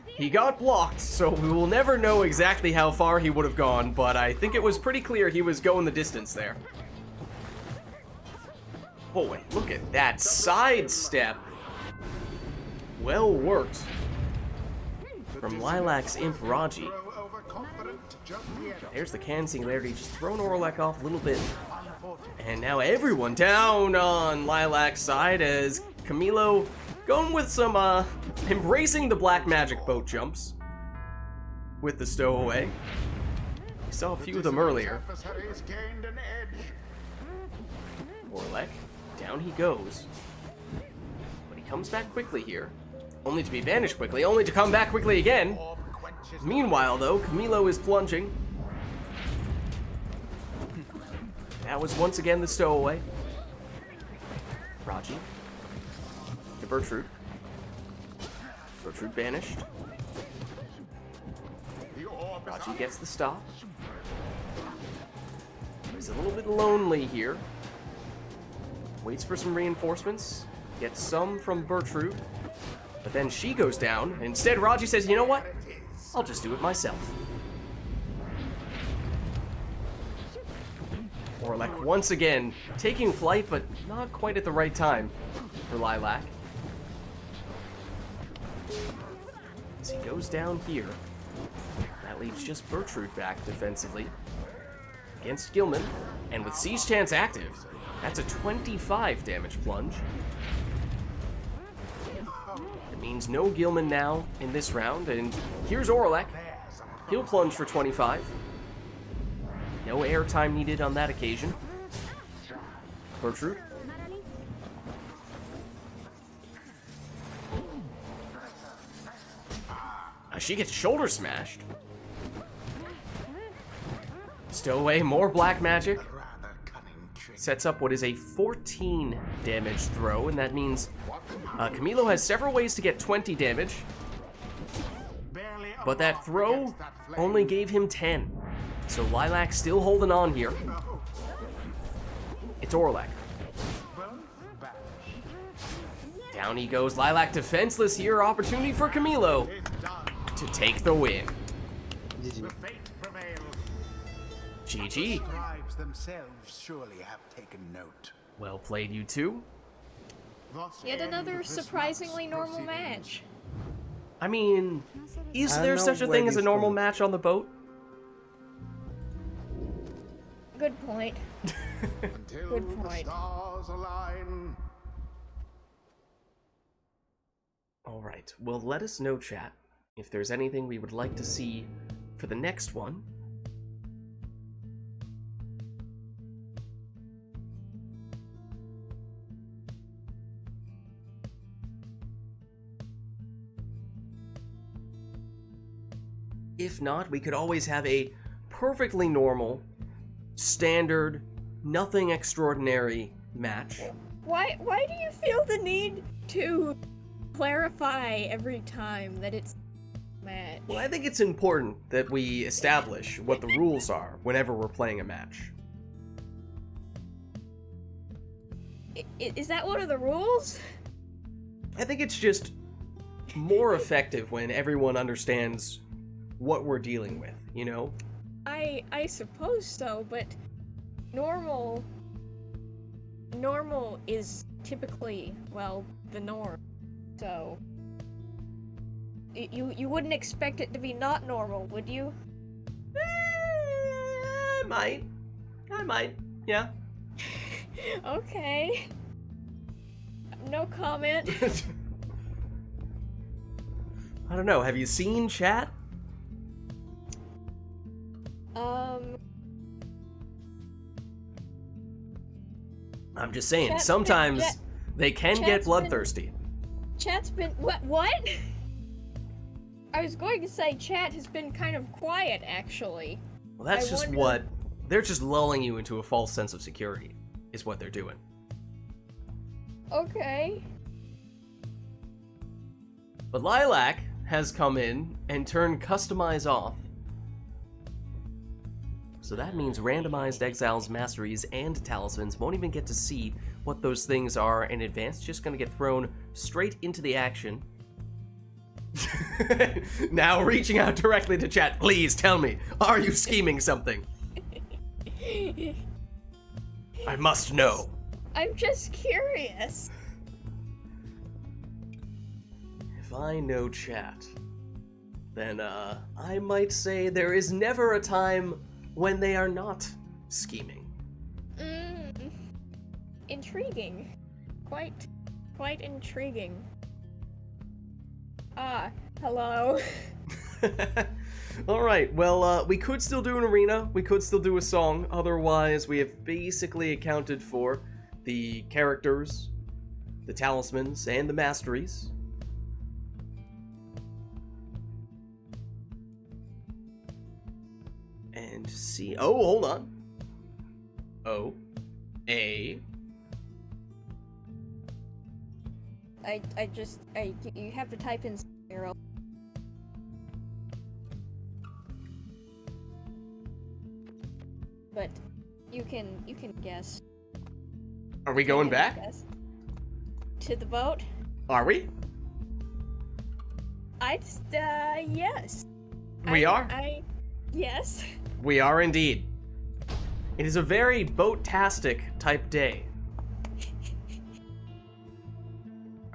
He got blocked, so we will never know exactly how far he would have gone, but I think it was pretty clear he was going the distance there. Oh, and look at that sidestep. Well worked from Lilac's Imp Raji. overconfident just yet. There's the can singularity, just throwing Orlek off a little bit. And now everyone down on Lilac's side as Camilo going with some, embracing the black magic boat jumps with the stowaway. We saw a few of them earlier. Adversaries gained an edge. Orlek, down he goes. But he comes back quickly here. Only to be banished quickly, only to come back quickly again. Orb quenches Meanwhile, though, Camilo is plunging. That was once again the stowaway. Raji. To Bertrude. Bertrude banished. the orb. Raji gets the stop. He's a little bit lonely here. Waits for some reinforcements. Gets some from Bertrude. But then she goes down. Instead, Raji says, you know what? I'll just do it myself. Orlek once again taking flight, but not quite at the right time for Lilac. As he goes down here, that leaves just Bertrude back defensively. against Gilman, and with Siege Chance active, that's a 25 damage plunge. It means no Gilman now in this round, and here's Orlek. He'll plunge for 25. No airtime needed on that occasion. Gertrude. She gets shoulder smashed. Stowaway, more black magic. Sets up what is a 14 damage throw, and that means Camilo has several ways to get 20 damage, but that throw only gave him 10. So Lilac still holding on here. It's Orlek. Down he goes. Lilac defenseless here. Opportunity for Camilo to take the win. GG. Scribes themselves surely have taken note. Well played, you two. Yet another surprisingly normal match. I mean, is I there don't such a know thing where as a this normal goes. match on the boat? Good point. Until Good the point. stars align. Alright, well let us know, chat, if there's anything we would like to see for the next one. If not, we could always have a perfectly normal, standard, nothing extraordinary match. Why do you feel the need to clarify every time that it's a match? Well, I think it's important that we establish what the rules are whenever we're playing a match. Is that one of the rules? I think it's just more effective when everyone understands what we're dealing with, you know? I suppose so, but normal is typically, well, the norm. So you wouldn't expect it to be not normal, would you? I might, yeah. Okay. No comment. I don't know, have you seen chat? I'm just saying, Chat's sometimes been- they can get chat's been- bloodthirsty. Chat's been what? I was going to say chat has been kind of quiet, actually. Well, that's I just wonder- what... They're just lulling you into a false sense of security, is what they're doing. Okay. But Lilac has come in and turned Customize off. So that means randomized exiles, masteries, and talismans won't even get to see what those things are in advance, just gonna get thrown straight into the action. Now reaching out directly to chat, please tell me, are you scheming something? I must know. I'm just curious. If I know chat, then I might say there is never a time when they are not scheming. Intriguing. Quite intriguing. Hello. Alright, well, we could still do an arena, we could still do a song, otherwise we have basically accounted for the characters, the talismans, and the masteries. And see, oh, hold on. You have to type in zero. But you can guess. Are we going back? Guess. To the boat? Are we? Yes. We are? Yes. We are indeed. It is a very boat-tastic type day.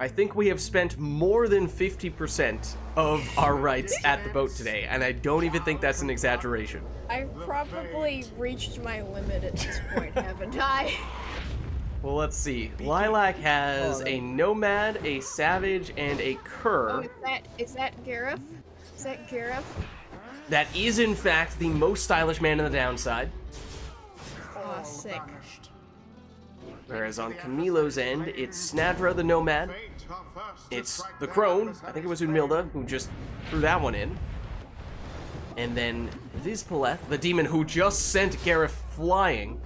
I think we have spent more than 50% of our rights at the boat today, and I don't even think that's an exaggeration. I've probably reached my limit at this point, haven't I? Well, let's see. Lilac has a Nomad, a Savage, and a Cur. Oh, is that Gareth? Is that Gareth? That is, in fact, the most stylish man in the downside. Oh, sick. Whereas on Camilo's end, it's Snadra the Nomad, it's the Crone, I think it was Unmilda, who just threw that one in. And then Vizpaleth, the demon who just sent Gareth flying.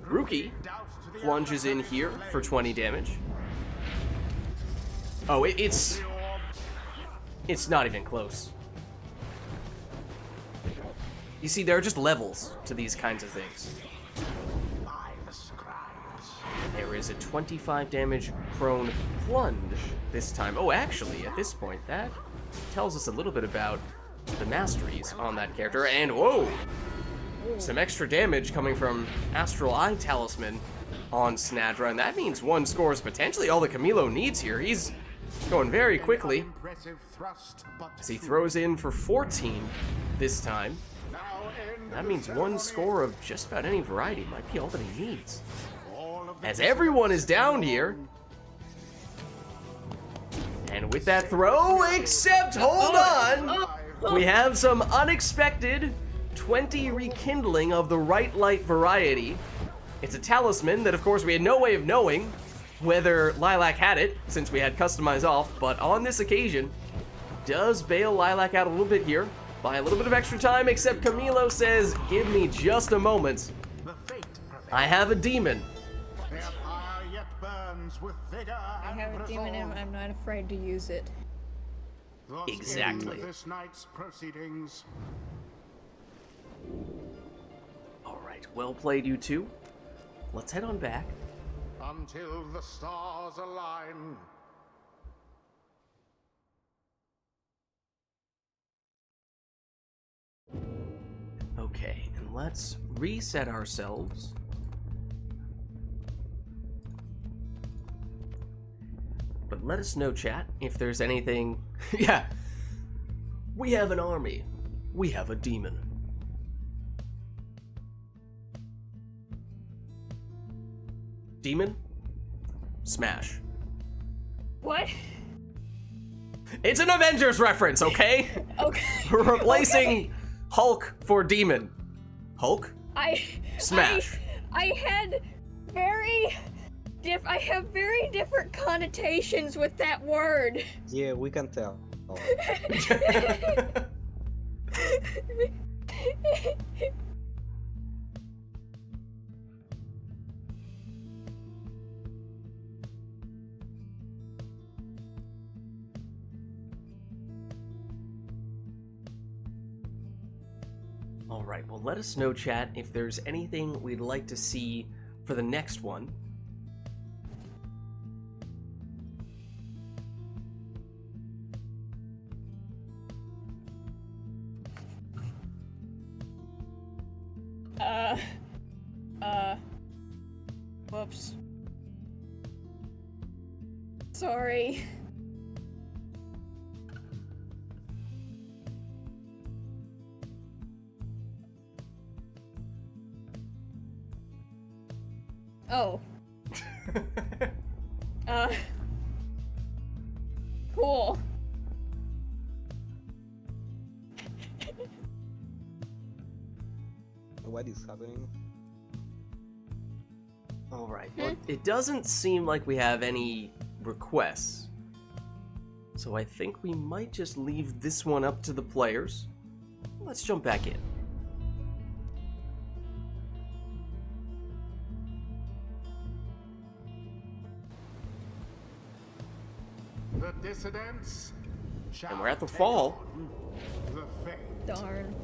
Rookie plunges in here for 20 damage. Oh, it's not even close. You see, there are just levels to these kinds of things. There is a 25 damage prone plunge this time. Oh, actually, at this point, that tells us a little bit about the masteries on that character. And whoa! Some extra damage coming from Astral Eye Talisman on Snadra, and that means one scores potentially all that Camilo needs here. He's going very quickly as he throws in for 14 this time. That means one score of just about any variety might be all that he needs. As everyone is down here. And with that throw, except, hold on! We have some unexpected 20 rekindling of the RITE NITE variety. It's a talisman that, of course, we had no way of knowing whether Lilac had it, since we had customized off, but on this occasion, does bail Lilac out a little bit here. By a little bit of extra time, except Camilo says, give me just a moment. I have a demon. I have a demon and I'm not afraid to use it. Exactly. This night's proceedings. Alright, well played, you two. Let's head on back. Until the stars align. Okay, and let's reset ourselves. But let us know, chat, if there's anything... Yeah. We have an army. We have a demon. Demon? Smash. What? It's an Avengers reference, okay? Okay. We're replacing Hulk for demon. Hulk? Smash. I have very different connotations with that word. Yeah, we can tell. Alright, well let us know, chat, if there's anything we'd like to see for the next one. Whoops. Sorry. Oh. Cool. What is happening? Alright, well, it doesn't seem like we have any requests. So I think we might just leave this one up to the players. Let's jump back in. The dissidents. And we're at the fall. The fate. Darn.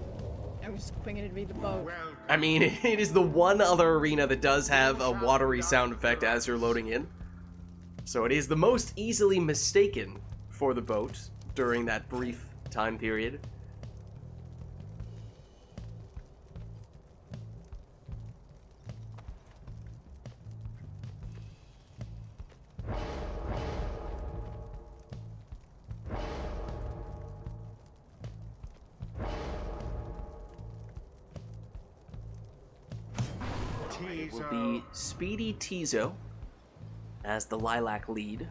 I was thinking it'd be the boat. I mean, it is the one other arena that does have a watery sound effect as you're loading in. So it is the most easily mistaken for the boat during that brief time period. It will be Speedy Tizo as the Lilac lead.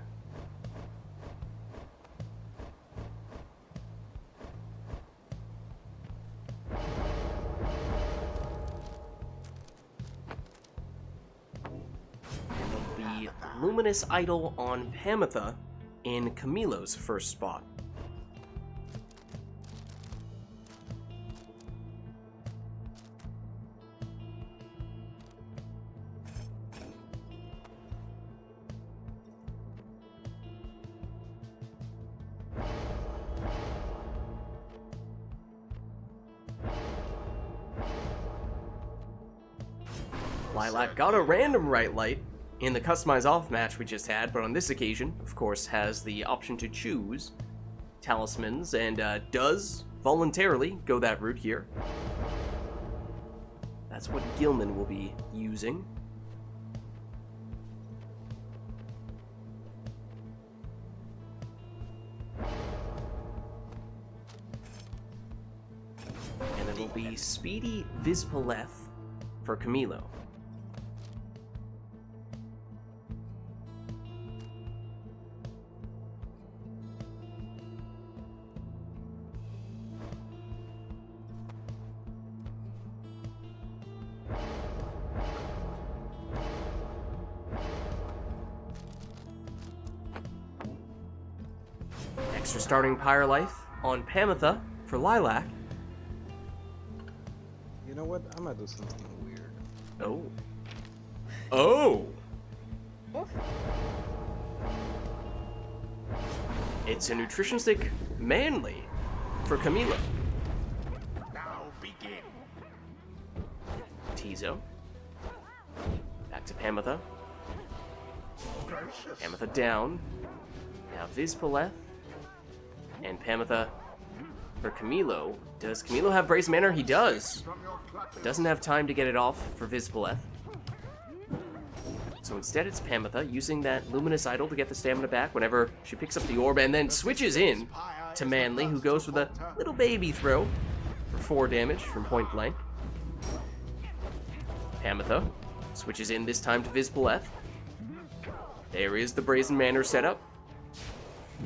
The Luminous Idol on Pamitha in Camilo's first spot. Lilac got a random right light in the customize off match we just had, but on this occasion, of course, has the option to choose talismans and does voluntarily go that route here. That's what Gilman will be using. And it will be Speedy Vizpaleth for Camilo. Extra starting Pyre life on Pamitha for Lilac. You know what? I'm gonna do something weird. Oh. Oh! Oh, It's a nutrition stick manly for Camilo. Now begin. Tizo. Back to Pamitha. Gracious. Pamitha down. Now Vizpaleth. And Pamitha for Camilo. Does Camilo have Brazen Manor? He does. From your clutches. Doesn't have time to get it off for Vizpaleth. So instead it's Pamitha using that Luminous Idol to get the stamina back whenever she picks up the orb and then switches in to Manly, who goes with a little baby throw for 4 damage from point blank. Pamitha switches in this time to Vizpaleth. There is the Brazen Manor setup,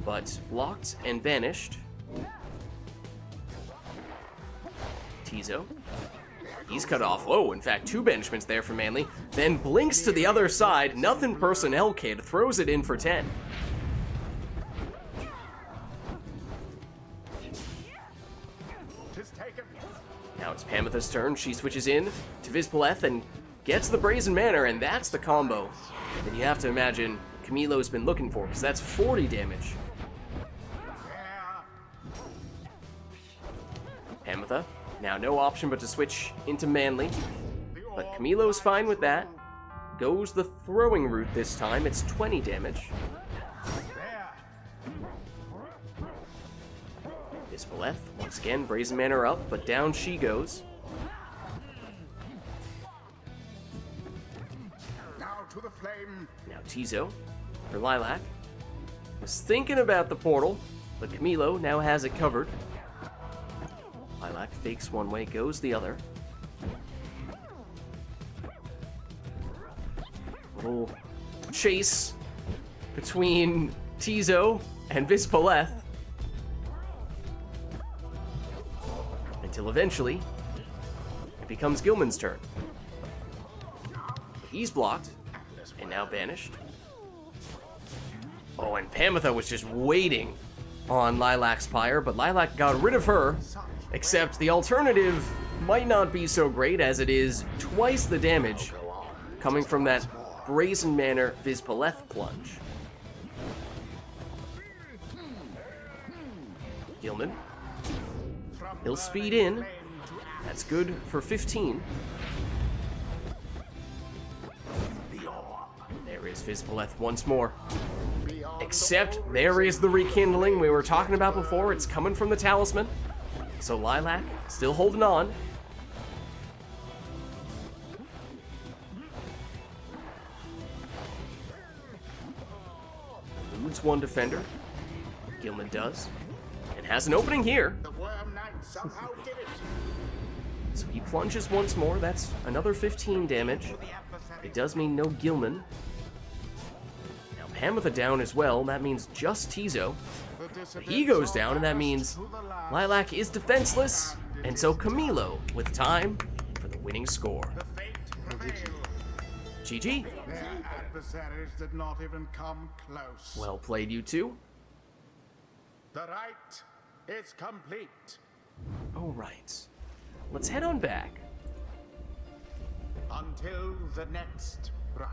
but blocked and banished. Tizo. He's cut off. Whoa, in fact, 2 banishments there for Manly. Then blinks to the other side. Nothing personnel kid. Throws it in for 10. Tis taken. Now it's Pamitha's turn. She switches in to Vizpaleth and gets the Brazen Manor, and that's the combo that you have to imagine Camilo's been looking for, because that's 40 damage. There. Pamitha, now no option but to switch into Manly, but Camilo's fine with that. Goes the throwing route this time. It's 20 damage. There. Vizpaleth, once again, Brazen Manor up, but down she goes. Now to the flame. Now Tizo for Lilac. Was thinking about the portal, but Camilo now has it covered. Lilac fakes one way, goes the other. Little chase between Tizo and Vizpaleth. Until eventually, it becomes Gilman's turn. He's blocked, and now banished. Oh, and Pamitha was just waiting on Lilac's Pyre, but Lilac got rid of her. Except the alternative might not be so great, as it is twice the damage coming from that Brazen Manor Vizpaleth plunge. Gilman. He'll speed in. That's good for 15. There is Vizpaleth once more. Except there is the rekindling we were talking about before. It's coming from the talisman. So Lilac still holding on. Eludes one defender. Gilman does. And has an opening here. The Worm Knight somehow did it. So He plunges once more. That's another 15 damage. It does mean no Gilman. Now Pamitha down as well. That means just Tizo. He goes down, and that means Lilac is defenseless. And so Camilo with time for the winning score. GG. Their adversaries did not even come close. Well played, you two. The rite is complete. All right. Let's head on back. Until the next rite.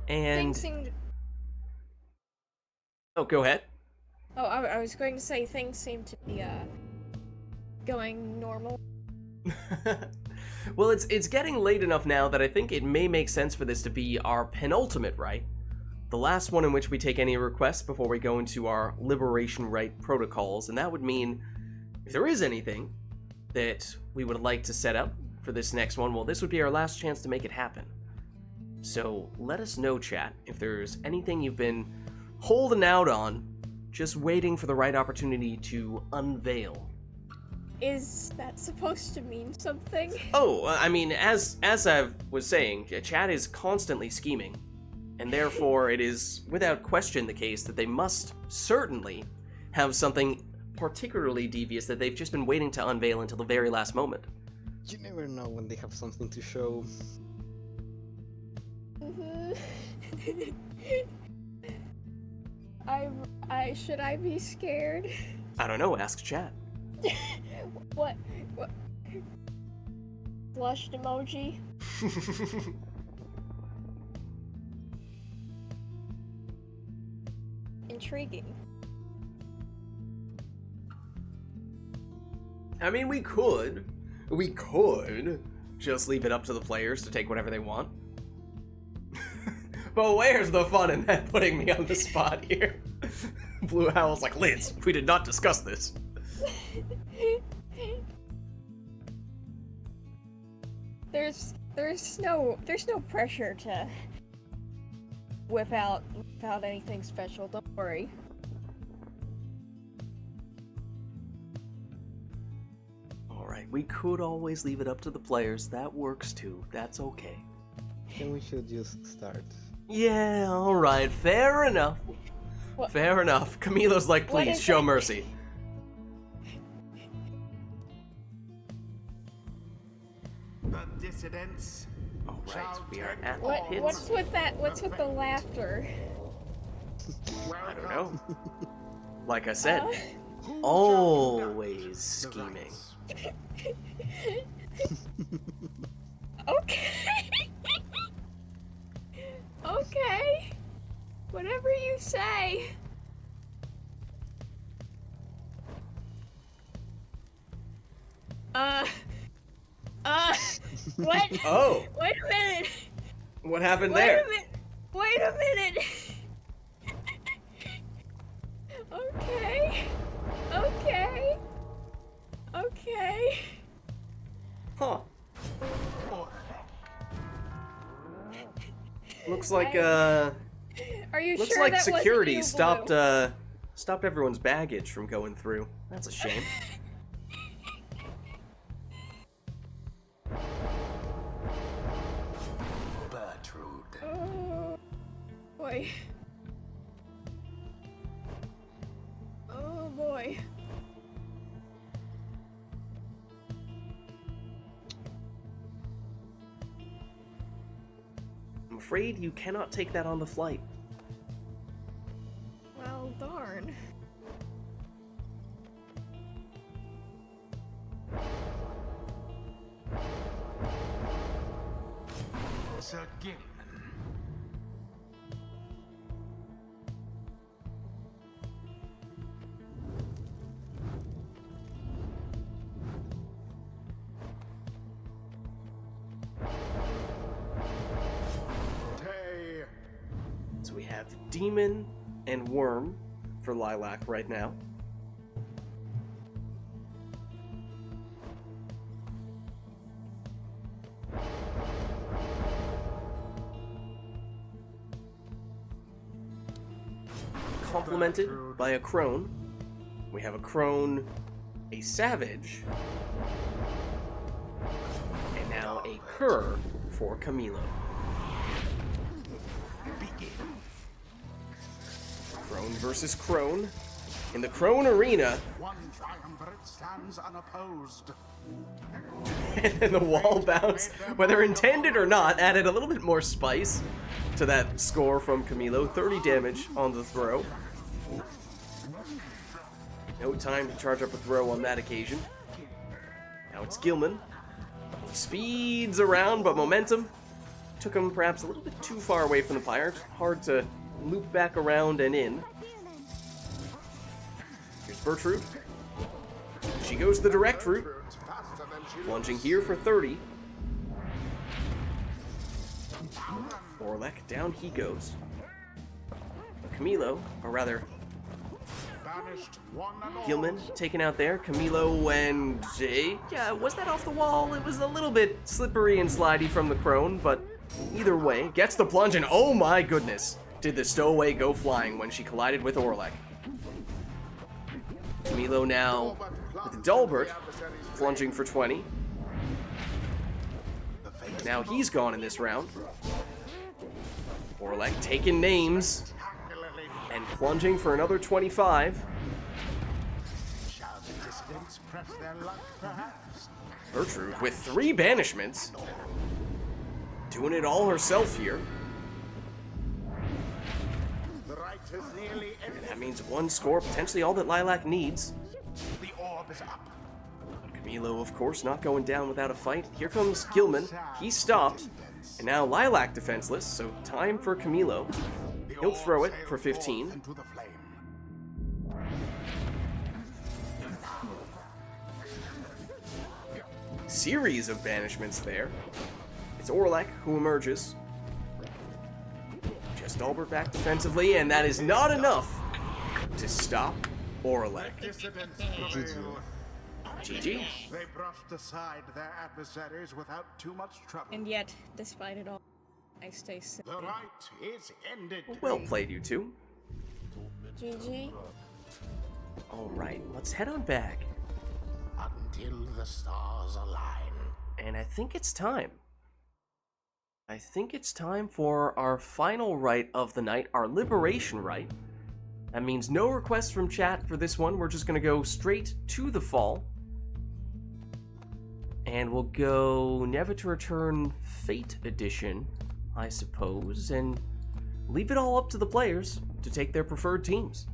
And... Things seemed. Oh, go ahead. Oh, I was going to say things seem to be going normal. Well, it's getting late enough now that I think it may make sense for this to be our penultimate rite. The last one in which we take any requests before we go into our Liberation Rite protocols, and that would mean if there is anything that we would like to set up for this next one, well, this would be our last chance to make it happen. So let us know, chat, if there's anything you've been holding out on, just waiting for the right opportunity to unveil. Is that supposed to mean something? Oh, I mean, as I was saying, chat is constantly scheming, and therefore it is without question the case that they must certainly have something particularly devious that they've just been waiting to unveil until the very last moment. You never know when they have something to show. Should I be scared? I don't know, ask chat. What? Blushed emoji? Intriguing. I mean, we could just leave it up to the players to take whatever they want. But where's the fun in that, putting me on the spot here? Blue Howl's like, Liz, we did not discuss this. There's no pressure to whip out anything special, don't worry. Alright, we could always leave it up to the players. That works too. That's okay. Then we should just start. Yeah, alright, fair enough. What? Fair enough. Camilo's like, What please, is show it? mercy. The dissidents. Alright, we are at the What's pits. with that? What's with the laughter? I don't know. Like I said, Uh, always scheming. Okay. Okay. Whatever you say. What? Oh, Wait a minute. what happened Wait there? a minute. Wait a minute. Okay. Okay. Okay. Huh. Looks like Are you looks sure like that wasn't security you, stopped Blue? stopped everyone's baggage from going through. That's a shame. Bertrude. Oh boy. Oh boy. I'm afraid you cannot take that on the flight. Well, darn. Sir Gilman. Tay. So we have Demon and Worm for Lilac right now. Complemented by a Crone. We have a Crone, a Savage, a cur for Camilo. Crone versus Crone. In the Crone arena, One triumvirate stands unopposed. and the wall bounce, whether intended or not, added a little bit more spice to that score from Camilo. 30 damage on the throw. No time to charge up a throw on that occasion. Now it's Gilman. He speeds around, but momentum took him perhaps a little bit too far away from the Pyre. Hard to loop back around and in. Here's Bertrude. She goes the direct route. Plunging here for 30. Orlek, down he goes. Camilo, or rather, Banished one and all. Gilman taken out there. Camilo and yeah, was that off the wall? It was a little bit slippery and slidey from the Crone, but either way, gets the plunge, and oh my goodness, did the stowaway go flying when she collided with Orlek. Camilo now with Dalbert, plunging for 20. Now he's gone in this round. Orlek taking names and plunging for another 25. Shall the dissidents press their luck, perhaps? Bertrude with 3 banishments. Doing it all herself here. The right is nearly ended. And that means 1 score, potentially all that Lilac needs. The orb is up. Camilo, of course, not going down without a fight. Here comes Gilman. He stopped. And now Lilac defenseless, so time for Camilo. The He'll orb throw it sails for 15. forth into the flame. Series of banishments there. It's Orlek who emerges. Just Dalbert back defensively, and that is not enough to stop Orlek. Dissidents prevail. GG. They brushed aside their adversaries without too much trouble. And yet, despite it all, I stay safe. The right is ended. Well played, you two. GG. Alright, let's head on back. Until the stars align. And I think it's time. I think it's time for our final rite of the night, our liberation rite. That means no requests from chat for this one. We're just going to go straight to the fall. And we'll go Never to Return Fate Edition, I suppose, and leave it all up to the players to take their preferred teams.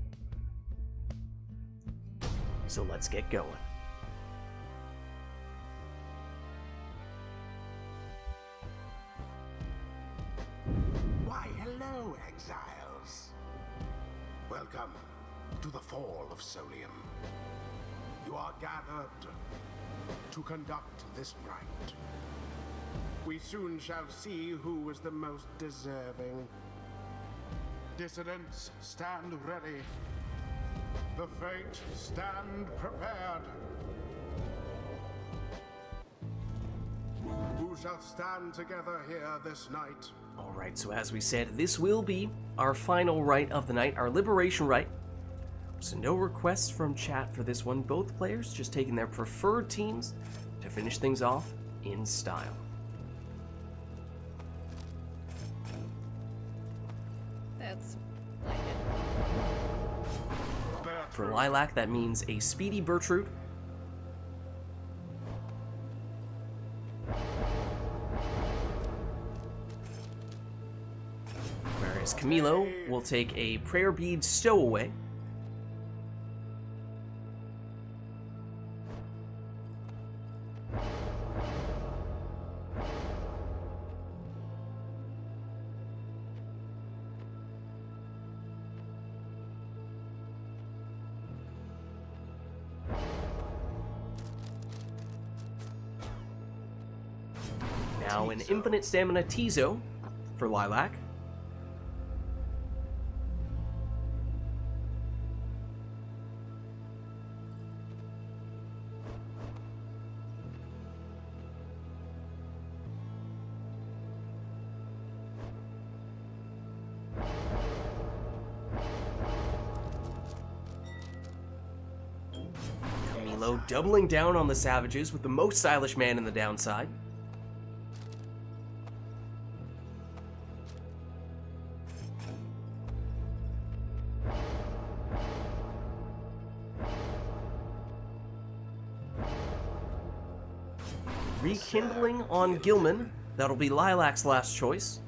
So let's get going. Why, hello, exiles. Welcome to the fall of Solium. You are gathered to conduct this rite. We soon shall see who is the most deserving. Dissidents, stand ready. The fate, stand prepared. Who shall stand together here this night? Alright, so as we said, this will be our final rite of the night, our liberation rite. So no requests from chat for this one. Both players just taking their preferred teams to finish things off in style. That's like it. For Lilac, that means a speedy Bertrude. Whereas Camilo will take a Prayer Bead Stowaway. Now an Infinite Stamina Tizo for Lilac. Camilo doubling down on the Savages with the most stylish man in the downside. Rekindling on Gilman. That'll be Lilac's last choice.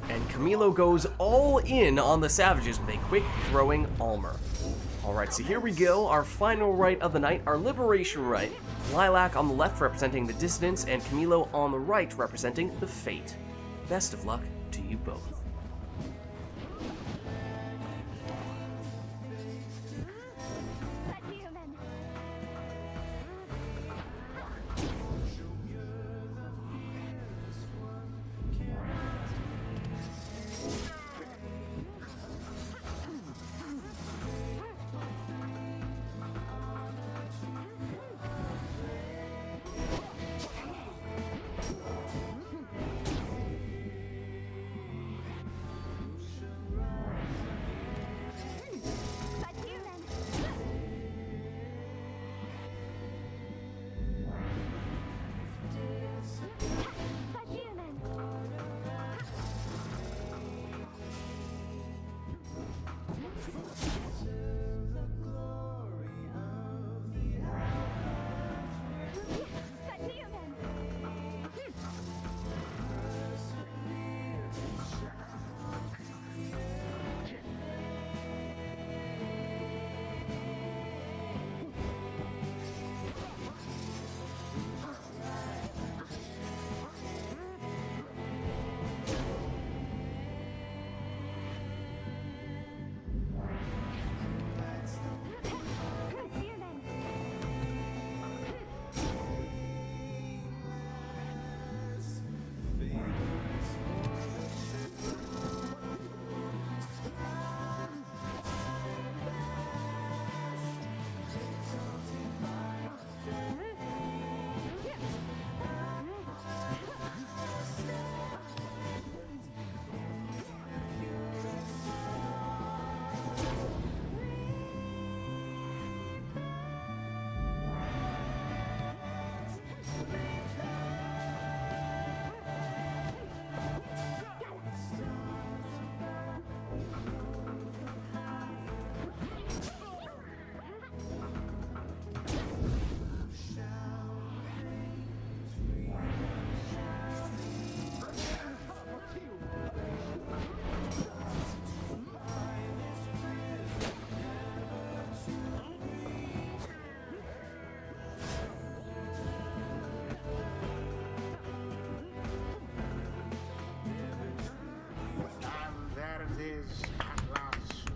And Camilo goes all in on the Savages with a quick throwing Almer. Alright, so here we go, our final rite of the night, our Liberation Rite. Lilac on the left representing the Dissidents, and Camilo on the right representing the Fate. Best of luck to you both.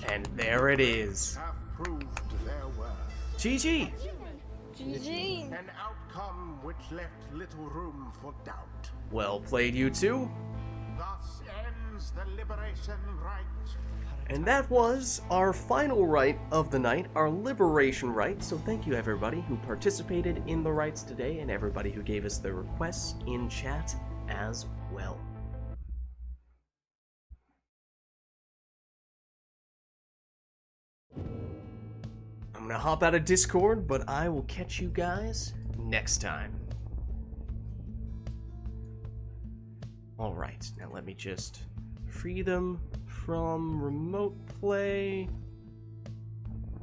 And there it is. Have proved their worth. GG! GG. An outcome which left little room for doubt. Well played, you two. Thus ends the Liberation Rite. And that was our final rite of the night, our Liberation Rite. So thank you everybody who participated in the rites today and everybody who gave us the requests in chat as well. I'm gonna hop out of Discord, but I will catch you guys next time. Alright, now let me just free them from remote play.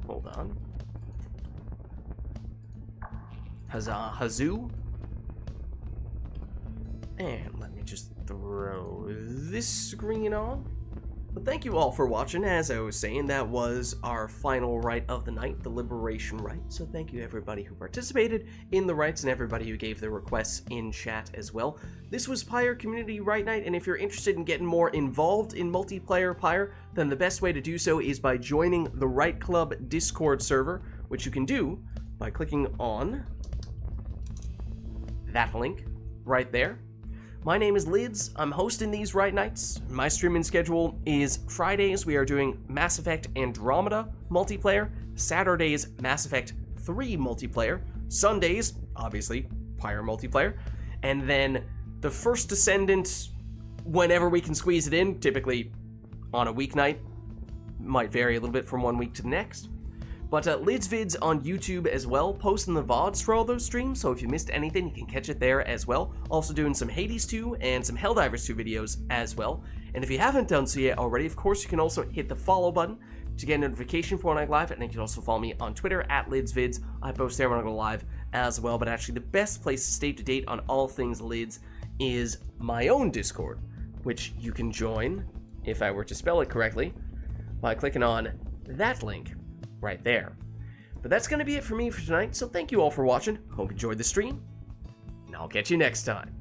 Hold on. Huzzah, Hazoo. And let me just throw this screen on. But thank you all for watching. As I was saying, that was our final rite of the night, the Liberation Rite. So thank you everybody who participated in the rites and everybody who gave their requests in chat as well. This was Pyre Community Rite Night, and if you're interested in getting more involved in multiplayer Pyre, then the best way to do so is by joining the Rite Club Discord server, which you can do by clicking on that link right there. My name is Lids. I'm hosting these Rite Nights. My streaming schedule is Fridays we are doing Mass Effect Andromeda multiplayer, Saturdays Mass Effect 3 multiplayer, Sundays, obviously, Pyre multiplayer, and then the First Descendant, whenever we can squeeze it in, typically on a weeknight, might vary a little bit from one week to the next. But Lids Vids on YouTube as well, posting the VODs for all those streams, so if you missed anything, you can catch it there as well. Also doing some Hades 2 and some Helldivers 2 videos as well. And if you haven't done so yet already, of course, you can also hit the follow button to get a notification for when I go live, and you can also follow me on Twitter at LidsVids. I post there when I go live as well, but actually the best place to stay up to date on all things Lids is my own Discord, which you can join, if I were to spell it correctly, by clicking on that link right there. But that's going to be it for me for tonight, so thank you all for watching. Hope you enjoyed the stream, and I'll catch you next time.